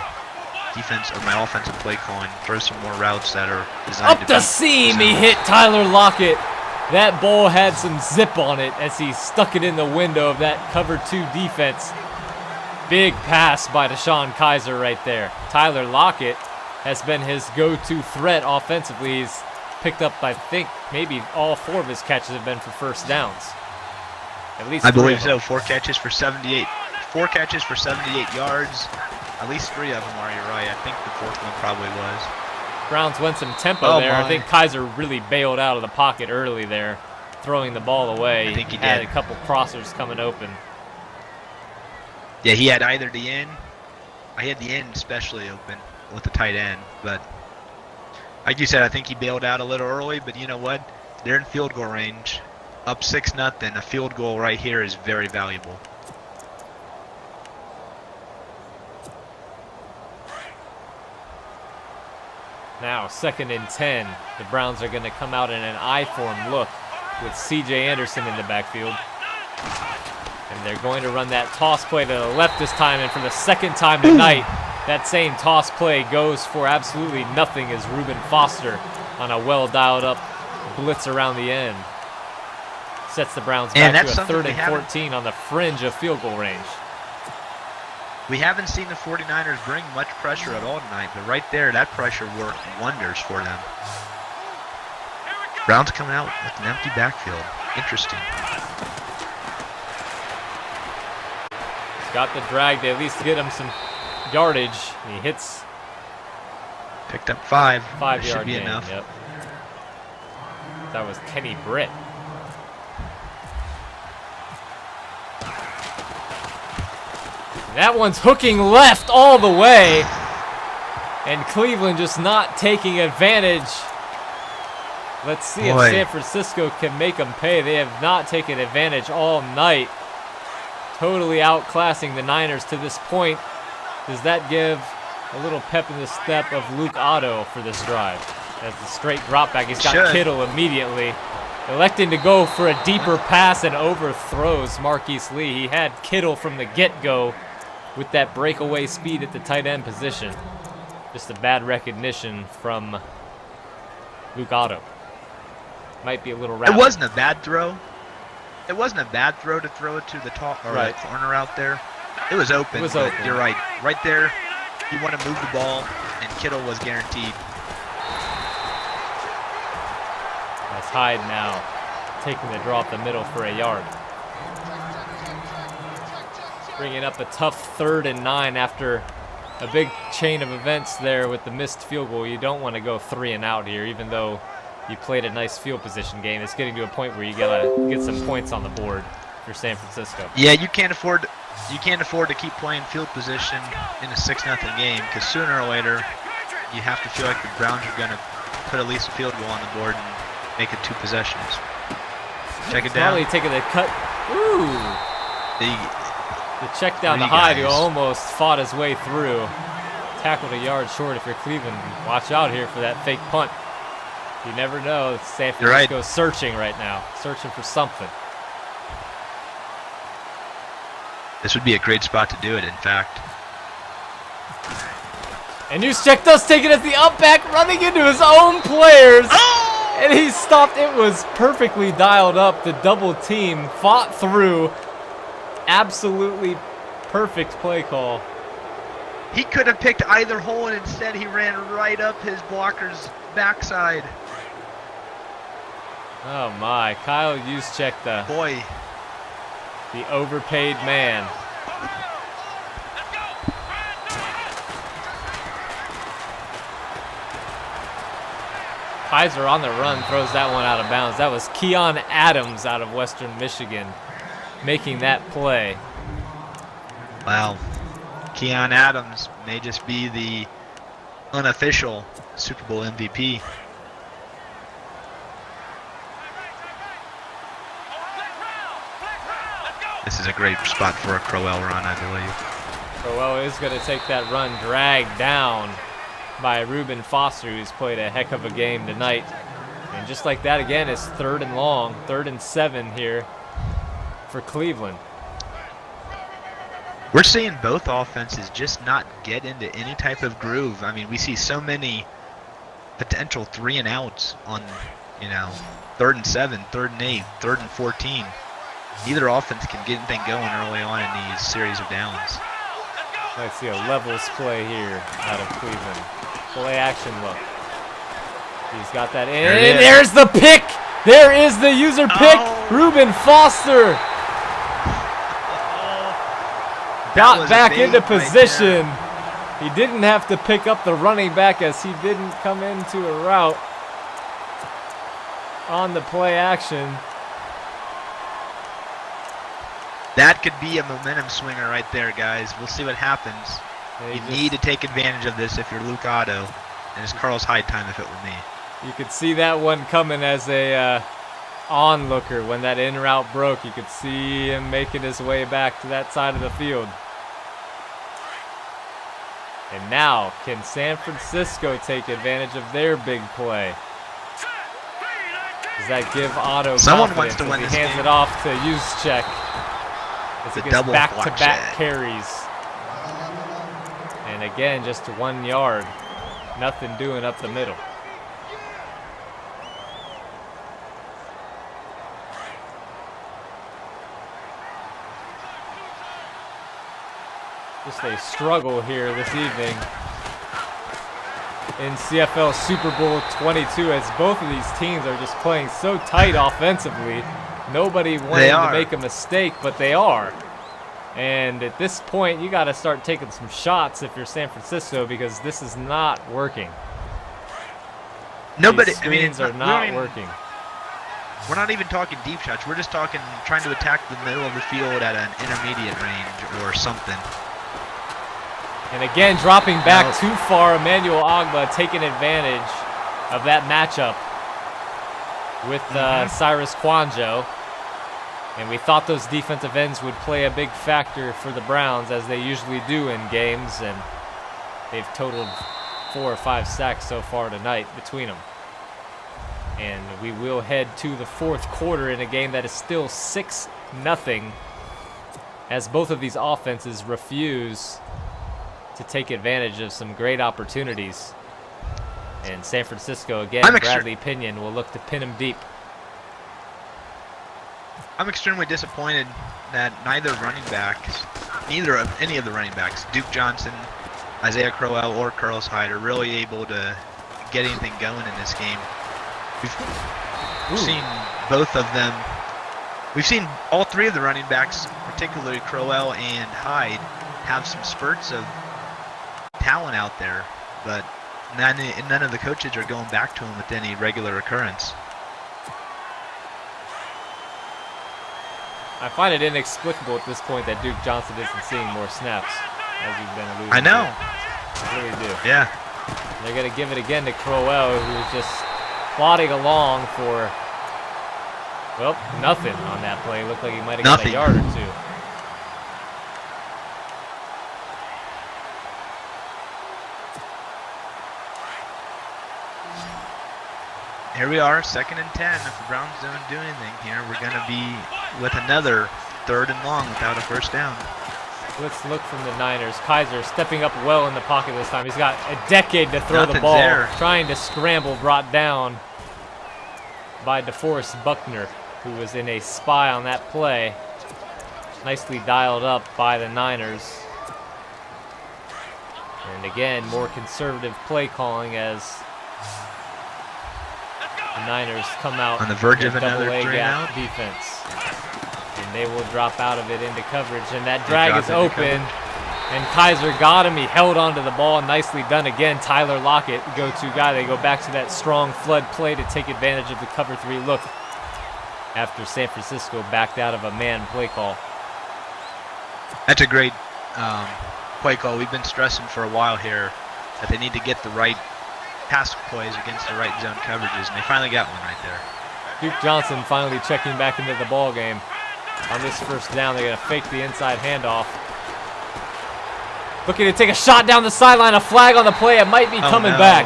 defense or my offensive play calling. Throw some more routes that are designed Up to the beat seam, zone. he hit Tyler Lockett. That ball had some zip on it as he stuck it in the window of that cover 2 defense. Big pass by Deshaun Kaiser right there. Tyler Lockett has been his go-to threat offensively. He's picked up, I think, maybe all 4 of his catches have been for first downs. At least I believe so. 4 catches for 78. 4 catches for 78 yards. At least 3 of them are. You're right. I think the 4th one probably was. Browns went some tempo there. I think Kaiser really bailed out of the pocket early there, throwing the ball away. I think he had did. a couple crossers coming open. Yeah, he had either the end. I had the end especially open with the tight end, but like you said, I think he bailed out a little early. But you know what? They're in field goal range, up 6-0. A field goal right here is very valuable. Now, 2nd and 10. The Browns are going to come out in an I-form look with C.J. Anderson in the backfield. And they're going to run that toss play to the left this time. And for the 2nd time tonight, that same toss play goes for absolutely nothing as Reuben Foster on a well-dialed-up blitz around the end sets the Browns back to a 3rd and 14 on the fringe of field goal range. We haven't seen the 49ers bring much pressure at all tonight, but right there, that pressure worked wonders for them. Browns coming out with an empty backfield. Interesting. He's got the drag to at least get him some yardage. He hits. Picked up 5. 5 should yard be gain, enough. Yep. That was Kenny Britt. That one's hooking left all the way. And Cleveland just not taking advantage. Let's see if San Francisco can make them pay. They have not taken advantage all night. Totally outclassing the Niners to this point. Does that give a little pep in the step of Luke Otto for this drive? As the straight drop back, he's got Kittle immediately. Electing to go for a deeper pass and overthrows Marquise Lee. He had Kittle from the get-go with that breakaway speed at the tight end position. Just a bad recognition from Luke Otto. Might be a little rapid. It wasn't a bad throw. It wasn't a bad throw to throw it to the top or the corner out there. It was open. You're right. Right there, you want to move the ball, and Kittle was guaranteed. That's Hyde now taking the draw up the middle for a yard. Bringing up a tough 3rd and 9 after a big chain of events there with the missed field goal. You don't want to go 3 and out here, even though you played a nice field position game. It's getting to a point where you gotta get some points on the board for San Francisco. Yeah, you can't afford to keep playing field position in a 6-0 game, because sooner or later you have to feel like the Browns are gonna put at least a field goal on the board and make it 2 possessions. Check it down. Probably taking the cut. Ooh. The check down to Hyde, who almost fought his way through. Tackled a yard short if you're Cleveland. Watch out here for that fake punt. You never know. San Francisco's searching right now. Searching for something. This would be a great spot to do it, in fact. And Juszczyk does take it as the up back, running into his own players. Oh! And he stopped. It was perfectly dialed up. The double team fought through. Absolutely perfect play call. He could have picked either hole, and instead he ran right up his blocker's backside. Oh my, Kyle Juszczyk, the overpaid man. Kaiser on the run throws that one out of bounds. That was Keon Adams out of Western Michigan making that play. Wow. Keon Adams may just be the unofficial Super Bowl MVP. This is a great spot for a Crowell run, I believe. Crowell is going to take that run dragged down by Reuben Foster, who's played a heck of a game tonight. And just like that, again, it's 3rd and long, 3rd and 7 here for Cleveland. We're seeing both offenses just not get into any type of groove. I mean, we see so many potential 3 and outs on, 3rd and 7, 3rd and 8, 3rd and 14. Neither offense can get anything going early on in these series of downs. Let's see a levels play here out of Cleveland. Play action look. He's got that in. And there's the pick. There is the user pick. Reuben Foster got back into position. He didn't have to pick up the running back as he didn't come into a route on the play action. That could be a momentum swinger right there, guys. We'll see what happens. You need to take advantage of this if you're Luke Otto, and it's Carl's Hyde time if it were me. You could see that one coming as a onlooker. When that in route broke, you could see him making his way back to that side of the field. And now, can San Francisco take advantage of their big play? Does that give Otto Someone confidence wants to win as this he hands game. it off to Juszczyk as he The gets double back-to-back block carries? And again, just 1 yard. Nothing doing up the middle. Just a struggle here this evening in CFL Super Bowl 22 as both of these teams are just playing so tight offensively. Nobody wanting to make a mistake, but they are. And at this point, you got to start taking some shots if you're San Francisco, because this is not working. Nobody, These screens are not working. We're not even talking deep shots. We're just talking trying to attack the middle of the field at an intermediate range or something. And again, dropping back too far, Emmanuel Ogba taking advantage of that matchup with Cyrus Kwanjo. And we thought those defensive ends would play a big factor for the Browns, as they usually do in games, and they've totaled 4 or 5 sacks so far tonight between them. And we will head to the fourth quarter in a game that is still 6-0, as both of these offenses refuse to take advantage of some great opportunities. And San Francisco, again, Bradley Pinion will look to pin him deep. I'm extremely disappointed that neither of any of the running backs, Duke Johnson, Isaiah Crowell, or Carlos Hyde, are really able to get anything going in this game. We've seen both of them. We've seen all 3 of the running backs, particularly Crowell and Hyde, have some spurts of talent out there, but none of the coaches are going back to him with any regular occurrence. I find it inexplicable at this point that Duke Johnson isn't seeing more snaps, as you've been alluding to. I know. I really do. Yeah. They're going to give it again to Crowell, who's just plodding along for, well, nothing on that play. Looked like he might have got a yard or 2. Here we are, 2nd and 10. If the Browns don't do anything here, we're going to be with another 3rd and long without a first down. Let's look from the Niners. Kaiser stepping up well in the pocket this time. He's got a decade to throw the ball. Trying to scramble, brought down by DeForest Buckner, who was in a spy on that play. Nicely dialed up by the Niners. And again, more conservative play calling as the Niners come out on the verge of another gap defense. And they will drop out of it into coverage. And that drag is open. And Kaiser got him. He held onto the ball. Nicely done again. Tyler Lockett, go-to guy. They go back to that strong flood play to take advantage of the cover 3 look after San Francisco backed out of a man play call. That's a great play call. We've been stressing for a while here that they need to get the right pass plays against the right zone coverages, and they finally got one right there. Duke Johnson finally checking back into the ball game. On this first down, they're going to fake the inside handoff. Looking to take a shot down the sideline, a flag on the play. It might be coming back.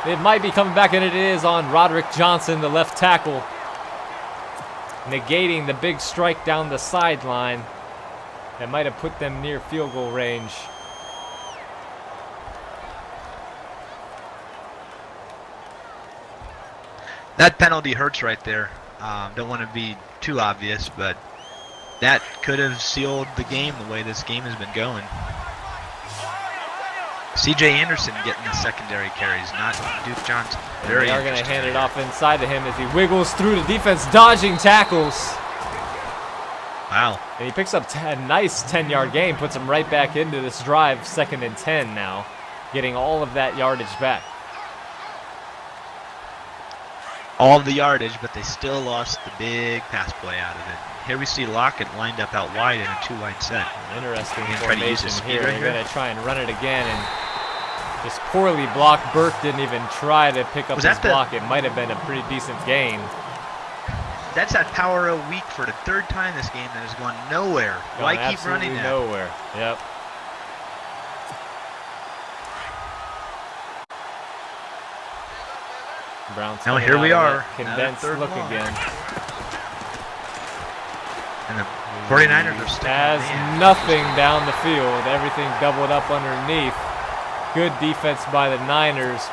It might be coming back, and it is on Roderick Johnson, the left tackle, negating the big strike down the sideline that might have put them near field goal range. That penalty hurts right there. Don't want to be too obvious, but that could have sealed the game the way this game has been going. C.J. Anderson getting the secondary carries, not Duke Johnson. Very they are going to hand it off inside to him as he wiggles through the defense, dodging tackles. Wow. And he picks up a nice 10-yard gain, puts him right back into this drive, 2nd and 10 now, getting all of that yardage back. All of the yardage, but they still lost the big pass play out of it. Here we see Lockett lined up out wide in a 2-wide set. Interesting formation here. They're going to try and run it again, and just poorly blocked. Burke didn't even try to pick up his block. It might have been a pretty decent gain. That's that power of week for the 3rd time this game that has gone nowhere. Why keep running that? Nowhere. Yep. Browns now here we are. Condensed look again. And the 49ers are sticking. Has nothing down the field. Everything doubled up underneath. Good defense by the Niners.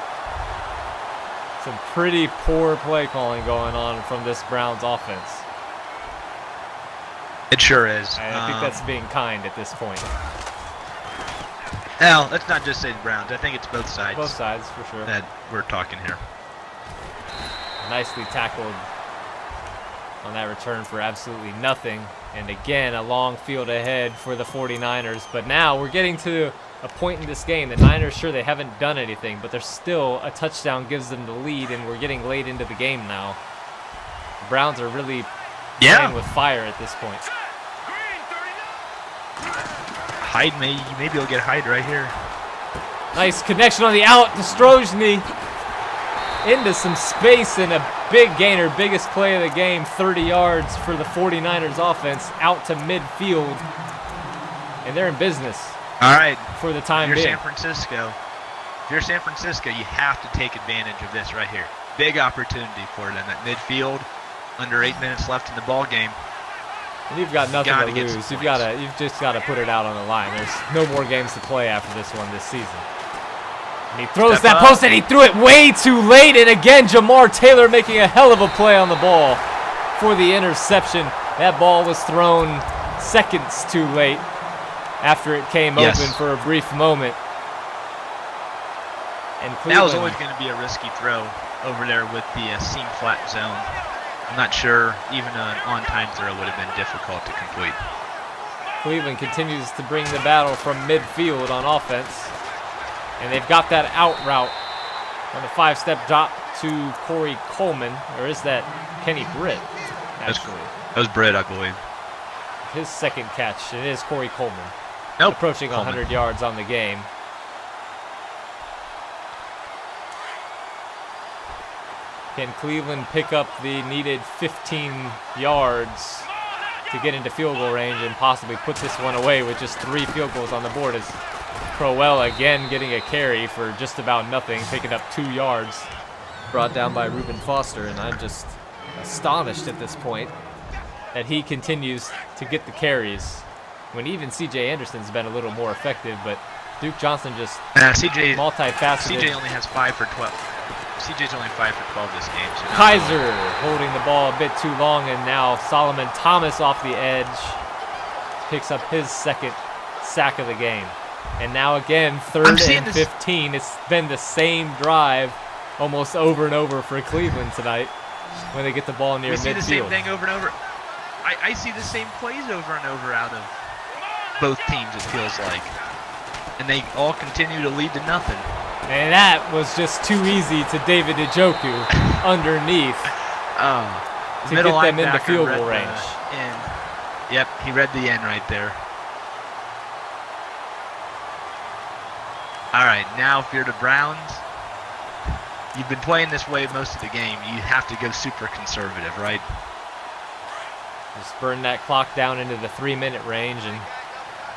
Some pretty poor play calling going on from this Browns offense. It sure is. I think that's being kind at this point. Now, let's not just say the Browns. I think it's both sides. Both sides, for sure. That we're talking here. Nicely tackled on that return for absolutely nothing. And again, a long field ahead for the 49ers. But now we're getting to a point in this game. The Niners, sure, they haven't done anything, but there's still a touchdown gives them the lead, and we're getting late into the game now. The Browns are really playing with fire at this point. Hyde, maybe he'll get Hyde right here. Nice connection on the out to Strojny. Into some space and a big gainer, biggest play of the game, 30 yards for the 49ers offense, out to midfield. And they're in business. All right. For the time being. If you're San Francisco, you have to take advantage of this right here. Big opportunity for them at midfield. Under 8 minutes left in the ball game. And you've got nothing to lose. You've just got to put it out on the line. There's no more games to play after this one this season. And he throws that post, and he threw it way too late. And again, Jamar Taylor making a hell of a play on the ball for the interception. That ball was thrown seconds too late after it came open for a brief moment. And that was always going to be a risky throw over there with the seam flat zone. I'm not sure even an on-time throw would have been difficult to complete. Cleveland continues to bring the battle from midfield on offense. And they've got that out route on the 5-step drop to Corey Coleman. Or is that Kenny Britt, actually? That was Britt, I believe. His second catch. It is Corey Coleman. Nope. Approaching 100 yards on the game. Can Cleveland pick up the needed 15 yards to get into field goal range and possibly put this one away with just 3 field goals on the board? As Crowell again getting a carry for just about nothing, picking up 2 yards. Brought down by Reuben Foster, and I'm just astonished at this point that he continues to get the carries when even C.J. Anderson's been a little more effective, but Duke Johnson just multifaceted. C.J. only has 5 for 12. CJ's only 5 for 12 this game. So Kaiser holding the ball a bit too long, and now Solomon Thomas off the edge picks up his second sack of the game. And now again, 3rd and 15. It's been the same drive almost over and over for Cleveland tonight when they get the ball near midfield. We see the same thing over and over. I see the same plays over and over out of both teams, it feels like. And they all continue to lead to nothing. And that was just too easy to David Njoku underneath to get them into field goal range. Yep, he read the end right there. All right, now if you're the Browns, you've been playing this way most of the game. You have to go super conservative, right? Just burn that clock down into the 3-minute range and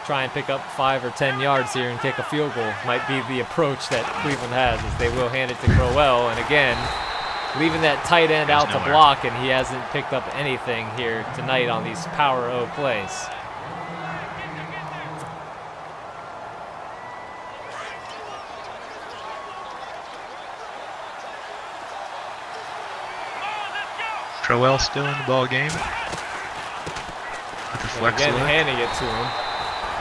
try and pick up 5 or 10 yards here and kick a field goal. Might be the approach that Cleveland has, as they will hand it to Crowell. And again, leaving that tight end out to block, and he hasn't picked up anything here tonight on these power O plays. Crowell still in the ball game. With the flex again, handing it to him.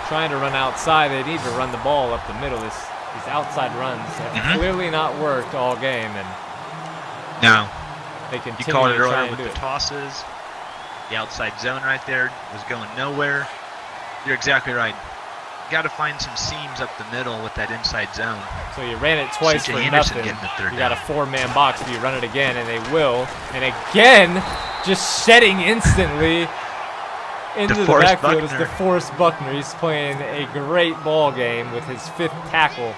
Trying to run outside. They need to run the ball up the middle. These These outside runs have clearly not worked all game, and no, they you continue called it to try earlier and with do the it. tosses. The outside zone right there was going nowhere. You're exactly right. Got to find some seams up the middle with that inside zone. So you ran it twice CJ for Anderson nothing. getting the third You got a down. 4-man box, but you run it again, and they will. And again, just shedding instantly into the DeForest backfield is Buckner. DeForest Buckner. He's playing a great ball game with his 5th tackle.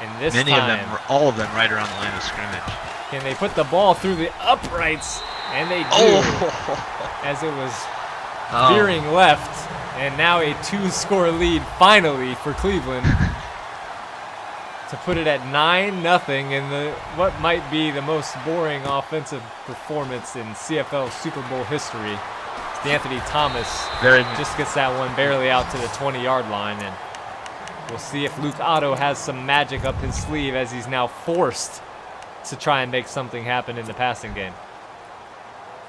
And this time, all of them right around the line of scrimmage. can they put the ball through the uprights? And they do, Oh, as it was veering left. And now a 2-score lead finally for Cleveland to put it at 9-0 in the what might be the most boring offensive performance in CFL Super Bowl history. Anthony Thomas just gets that one barely out to the 20-yard line, and we'll see if Luke Otto has some magic up his sleeve as he's now forced to try and make something happen in the passing game.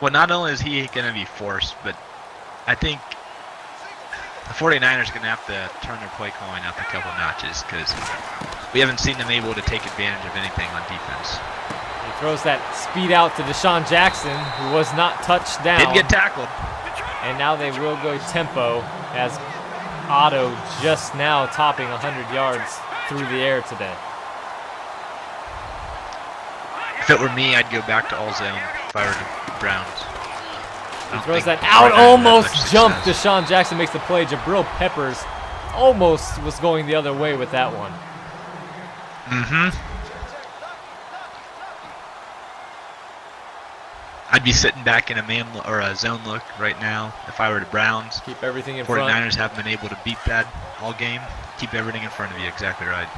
Well, not only is he going to be forced, but I think the 49ers are going to have to turn their play calling up a couple notches because we haven't seen them able to take advantage of anything on defense. He throws that speed out to Deshaun Jackson, who was not touched down. Didn't get tackled. And now they will go tempo as Otto just now topping 100 yards through the air today. If it were me, I'd go back to all zone if I were the Browns. He throws that out, almost jumped. Deshaun Jackson makes the play. Jabril Peppers almost was going the other way with that one. I'd be sitting back in a man or a zone look right now if I were the Browns. Keep everything in front. 49ers haven't been able to beat that all game. Keep everything in front of you. Exactly right.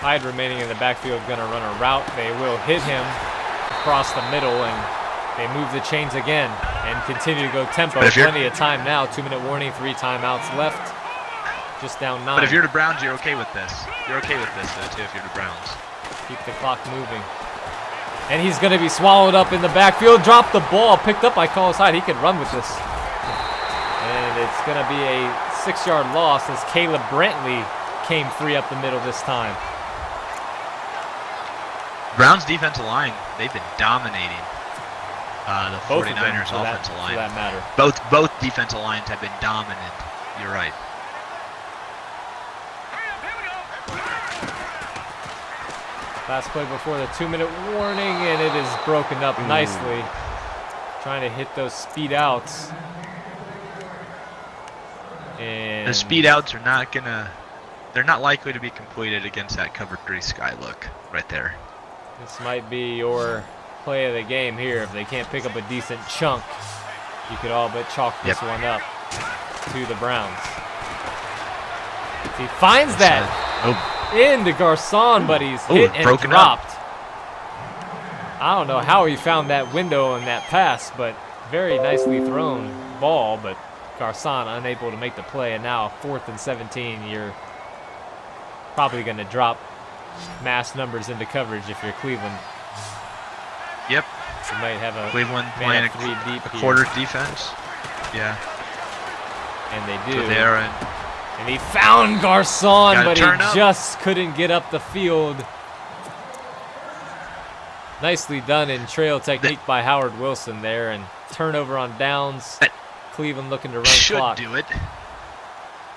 Hyde remaining in the backfield, going to run a route. They will hit him across the middle, and they move the chains again and continue to go tempo. Plenty of time now. 2-minute warning, 3 timeouts left. Just down 9. But if you're the Browns, you're okay with this. You're okay with this, though, too, if you're the Browns. Keep the clock moving. And he's going to be swallowed up in the backfield. Dropped the ball, picked up by Carlos Hyde. He could run with this. And it's going to be a 6-yard loss as Caleb Brantley came free up the middle this time. Browns defensive line, they've been dominating the 49ers offensive line. For that matter. Both defensive lines have been dominant. You're right. Last play before the 2-minute warning, and it is broken up nicely. Trying to hit those speed outs. And the speed outs are not gonna, they're not likely to be completed against that cover 3 sky look right there. This might be your play of the game here. If they can't pick up a decent chunk, you could all but chalk this one up to the Browns. He finds that into Garcon, but he's hit and dropped. I don't know how he found that window in that pass, but very nicely thrown ball, but Garcon unable to make the play, and now 4th and 17, you're probably going to drop mass numbers into coverage if you're Cleveland. Yep. You might have a Cleveland playing a 3 deep quarter defense. Yeah. And they do. So there and he found Garcon, but he up. just couldn't get up the field. Nicely done in trail technique by Howard Wilson there, and turnover on downs. Cleveland looking to run clock. Should do it.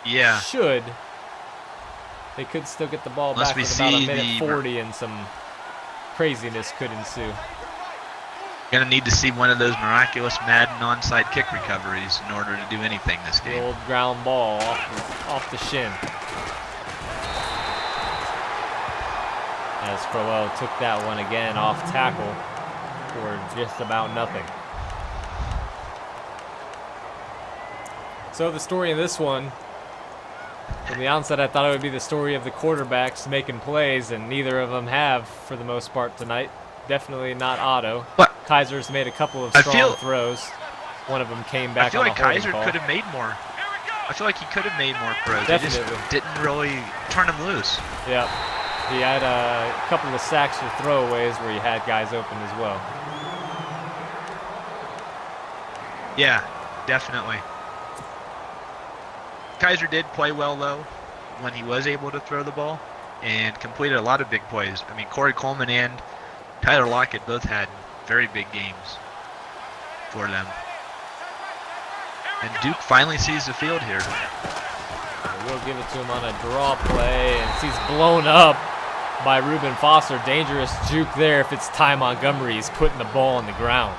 Yeah. Should. They could still get the ball back with about a minute 40, and some craziness could ensue. Gonna need to see one of those miraculous Madden onside kick recoveries in order to do anything this game. The old ground ball off the shin. As Crowell took that one again off tackle for just about nothing. So the story of this one, from the onset I thought it would be the story of the quarterbacks making plays, and neither of them have for the most part tonight. Definitely not Otto. What? Kaiser's made a couple of strong throws. One of them came back on a holding call. I feel like Kaiser could have made more. I feel like he could have made more throws. Definitely. They just didn't really turn him loose. Yeah. He had a couple of sacks or throwaways where he had guys open as well. Yeah. definitely. Kaiser did play well, though, when he was able to throw the ball and completed a lot of big plays. I mean, Corey Coleman and Tyler Lockett both had very big games for them. And Duke finally sees the field here. We'll give it to him on a draw play, and he's blown up by Reuben Foster. Dangerous juke there if it's Ty Montgomery. He's putting the ball on the ground.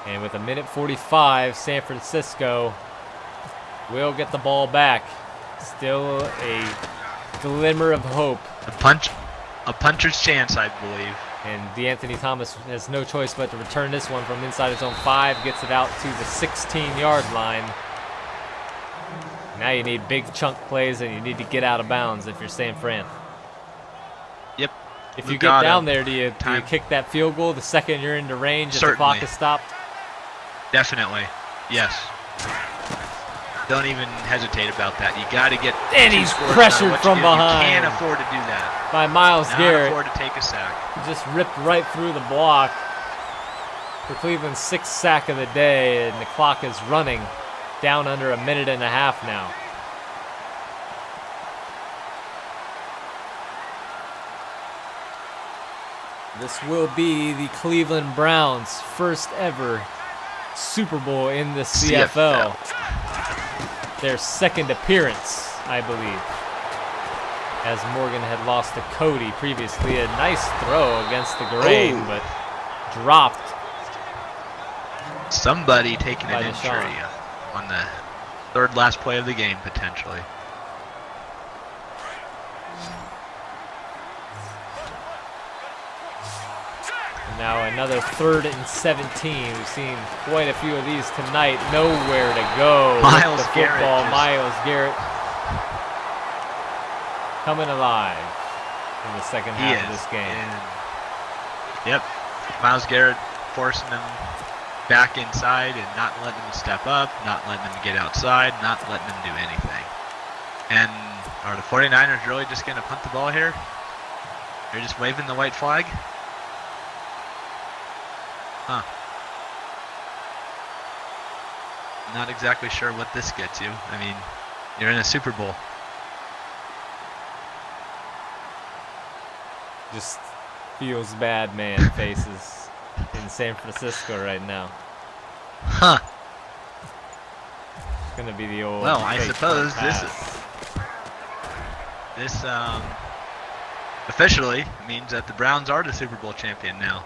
And with 1:45, San Francisco will get the ball back. Still a glimmer of hope. A puncher's chance, I believe. And DeAnthony Thomas has no choice but to return this one from inside his own 5. Gets it out to the 16-yard line. Now you need big chunk plays, and you need to get out of bounds if you're San Fran. Yep. If you get down there, do you kick that field goal the second you're into range if the clock is stopped? Definitely. Yes. Don't even hesitate about that. You got to get. And he's pressured from behind. You can't afford to do that. By Myles Garrett. Not afford to take a sack. Just ripped right through the block for Cleveland's 6th sack of the day, and the clock is running down under 1.5 minutes now. This will be the Cleveland Browns' first ever Super Bowl in the CFL. Their second appearance, I believe, as Morgan had lost to Cody previously. A nice throw against the grain, but dropped. Somebody taking an injury on the third last play of the game, potentially. Now another 3rd and 17. We've seen quite a few of these tonight. Nowhere to go Myles with the football. Garrett Myles Garrett coming alive in the second half of this game. Yep. Myles Garrett forcing him back inside and not letting him step up, not letting him get outside, not letting him do anything. And are the 49ers really just going to punt the ball here? They're just waving the white flag? Huh. Not exactly sure what this gets you. I mean, you're in a Super Bowl. Just feels bad, man, faces in San Francisco right now. Huh. It's going to be the old. Well, I suppose this officially means that the Browns are the Super Bowl champion now.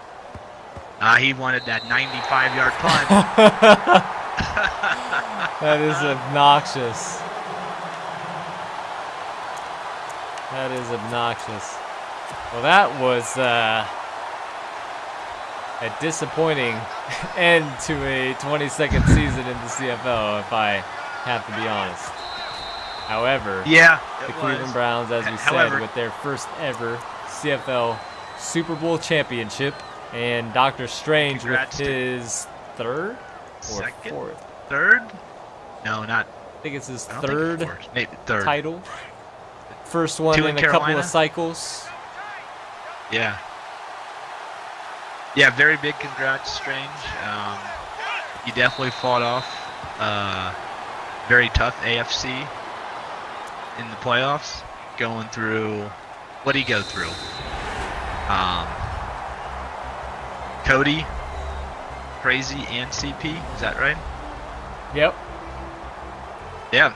He wanted that 95-yard punt. That is obnoxious. That is obnoxious. Well, that was a disappointing end to a 22nd season in the CFL, if I have to be honest. However, the Cleveland Browns, as we said, with their first ever CFL Super Bowl championship, and Dr. Strange with his 3rd or 4th? 3rd? No, not. I think it's his 3rd maybe 3rd title. First one in a couple of cycles. Yeah. Yeah, very big congrats, Strange. You definitely fought off very tough AFC in the playoffs, going through. What did he go through? Cody, Crazy, and CP. Is that right? Yep. Yeah.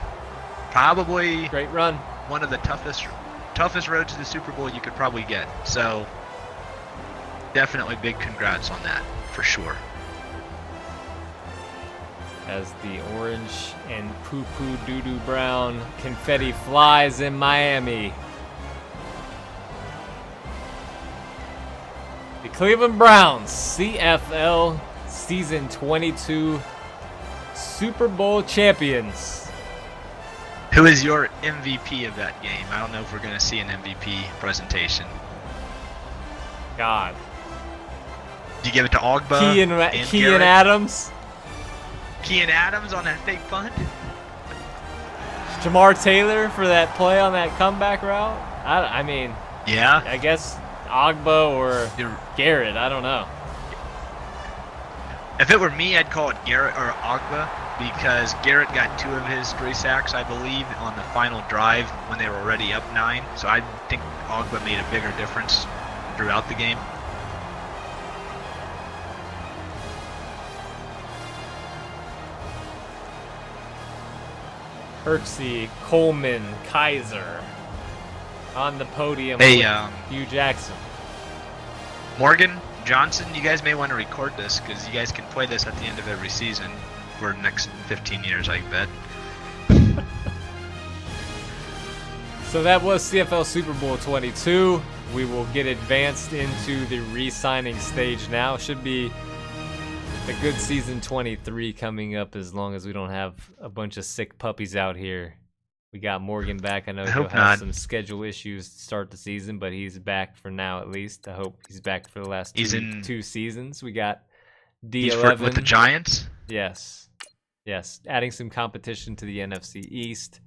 Probably great run. One of the toughest roads to the Super Bowl you could probably get. So definitely big congrats on that, for sure. As the orange and poo-poo doo-doo brown confetti flies in Miami. The Cleveland Browns, CFL Season 22 Super Bowl champions. Who is your MVP of that game? I don't know if we're going to see an MVP presentation. God. Do you give it to Ogba? Kean Adams? Kean Adams on that fake punt? Jamar Taylor for that play on that comeback route? I mean, yeah. I guess Ogba or Garrett. I don't know. If it were me, I'd call it Garrett or Ogba, because Garrett got 2 of his 3 sacks, I believe, on the final drive when they were already up 9. So I think Ogba made a bigger difference throughout the game. Kirksey, Coleman, Kaiser on the podium Hey, with Hugh Jackson. Morgan, Johnson, you guys may want to record this because you guys can play this at the end of every season for the next 15 years, I bet. So that was CFL Super Bowl 22. We will get advanced into the re-signing stage now. Should be a good season 23 coming up as long as we don't have a bunch of sick puppies out here. We got Morgan back. I know he'll have some schedule issues to start the season, but he's back for now at least. I hope he's back for the last two seasons. We got D11. He's with the Giants? Yes. Yes. Adding some competition to the NFC East.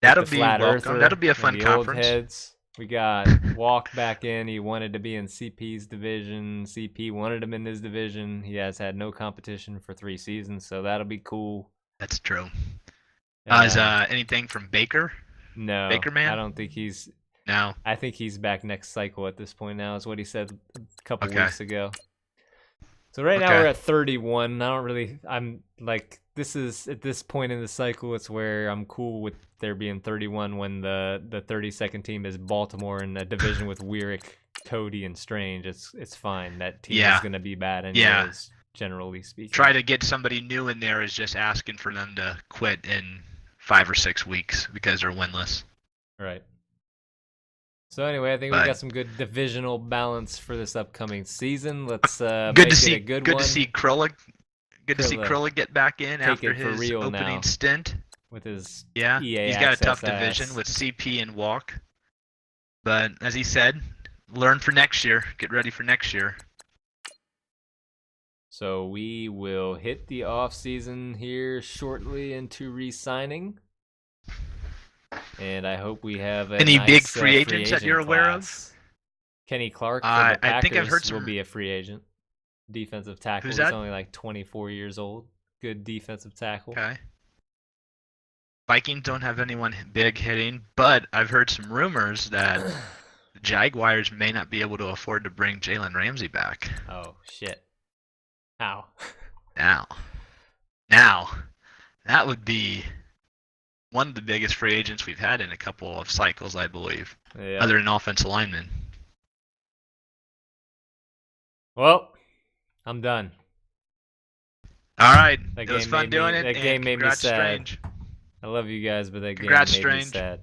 That'll be welcome. That'll be a fun conference. Old heads. We got Walk back in. He wanted to be in CP's division. CP wanted him in his division. He has had no competition for 3 seasons, so that'll be cool. That's true. Is anything from Baker? No. Baker man? I don't think he's... No. I think he's back next cycle at this point now, is what he said a couple weeks ago. So right now we're at 31. I'm like, this is, at this point in the cycle, it's where I'm cool with there being 31 when the 32nd team is Baltimore in a division with Weirick, Cody, and Strange. It's fine. That team is going to be bad anyways, generally speaking. Try to get somebody new in there is just asking for them to quit in 5 or 6 weeks because they're winless. Right. So anyway, I think we got some good divisional balance for this upcoming season. Let's make it a good one. Good to see Krullick. Good to see Krullick get back in after his opening stint with his EA he's got a tough division with CP and Walk. But as he said, learn for next year. Get ready for next year. So we will hit the off season here shortly into re-signing. And I hope we have any nice, big free agents that you're aware of. Kenny Clark from the Packers I think I've heard will be a free agent. Defensive tackle. Who's He's that? only like 24 years old. Good defensive tackle. Okay. Vikings don't have anyone big hitting, but I've heard some rumors that the Jaguars may not be able to afford to bring Jalen Ramsey back. Oh shit! How? Now, that would be one of the biggest free agents we've had in a couple of cycles, I believe, other than offensive linemen. Well, I'm done. All right, it was fun doing it. That game made me sad. Strange. I love you guys, but that game Congrats, made me sad.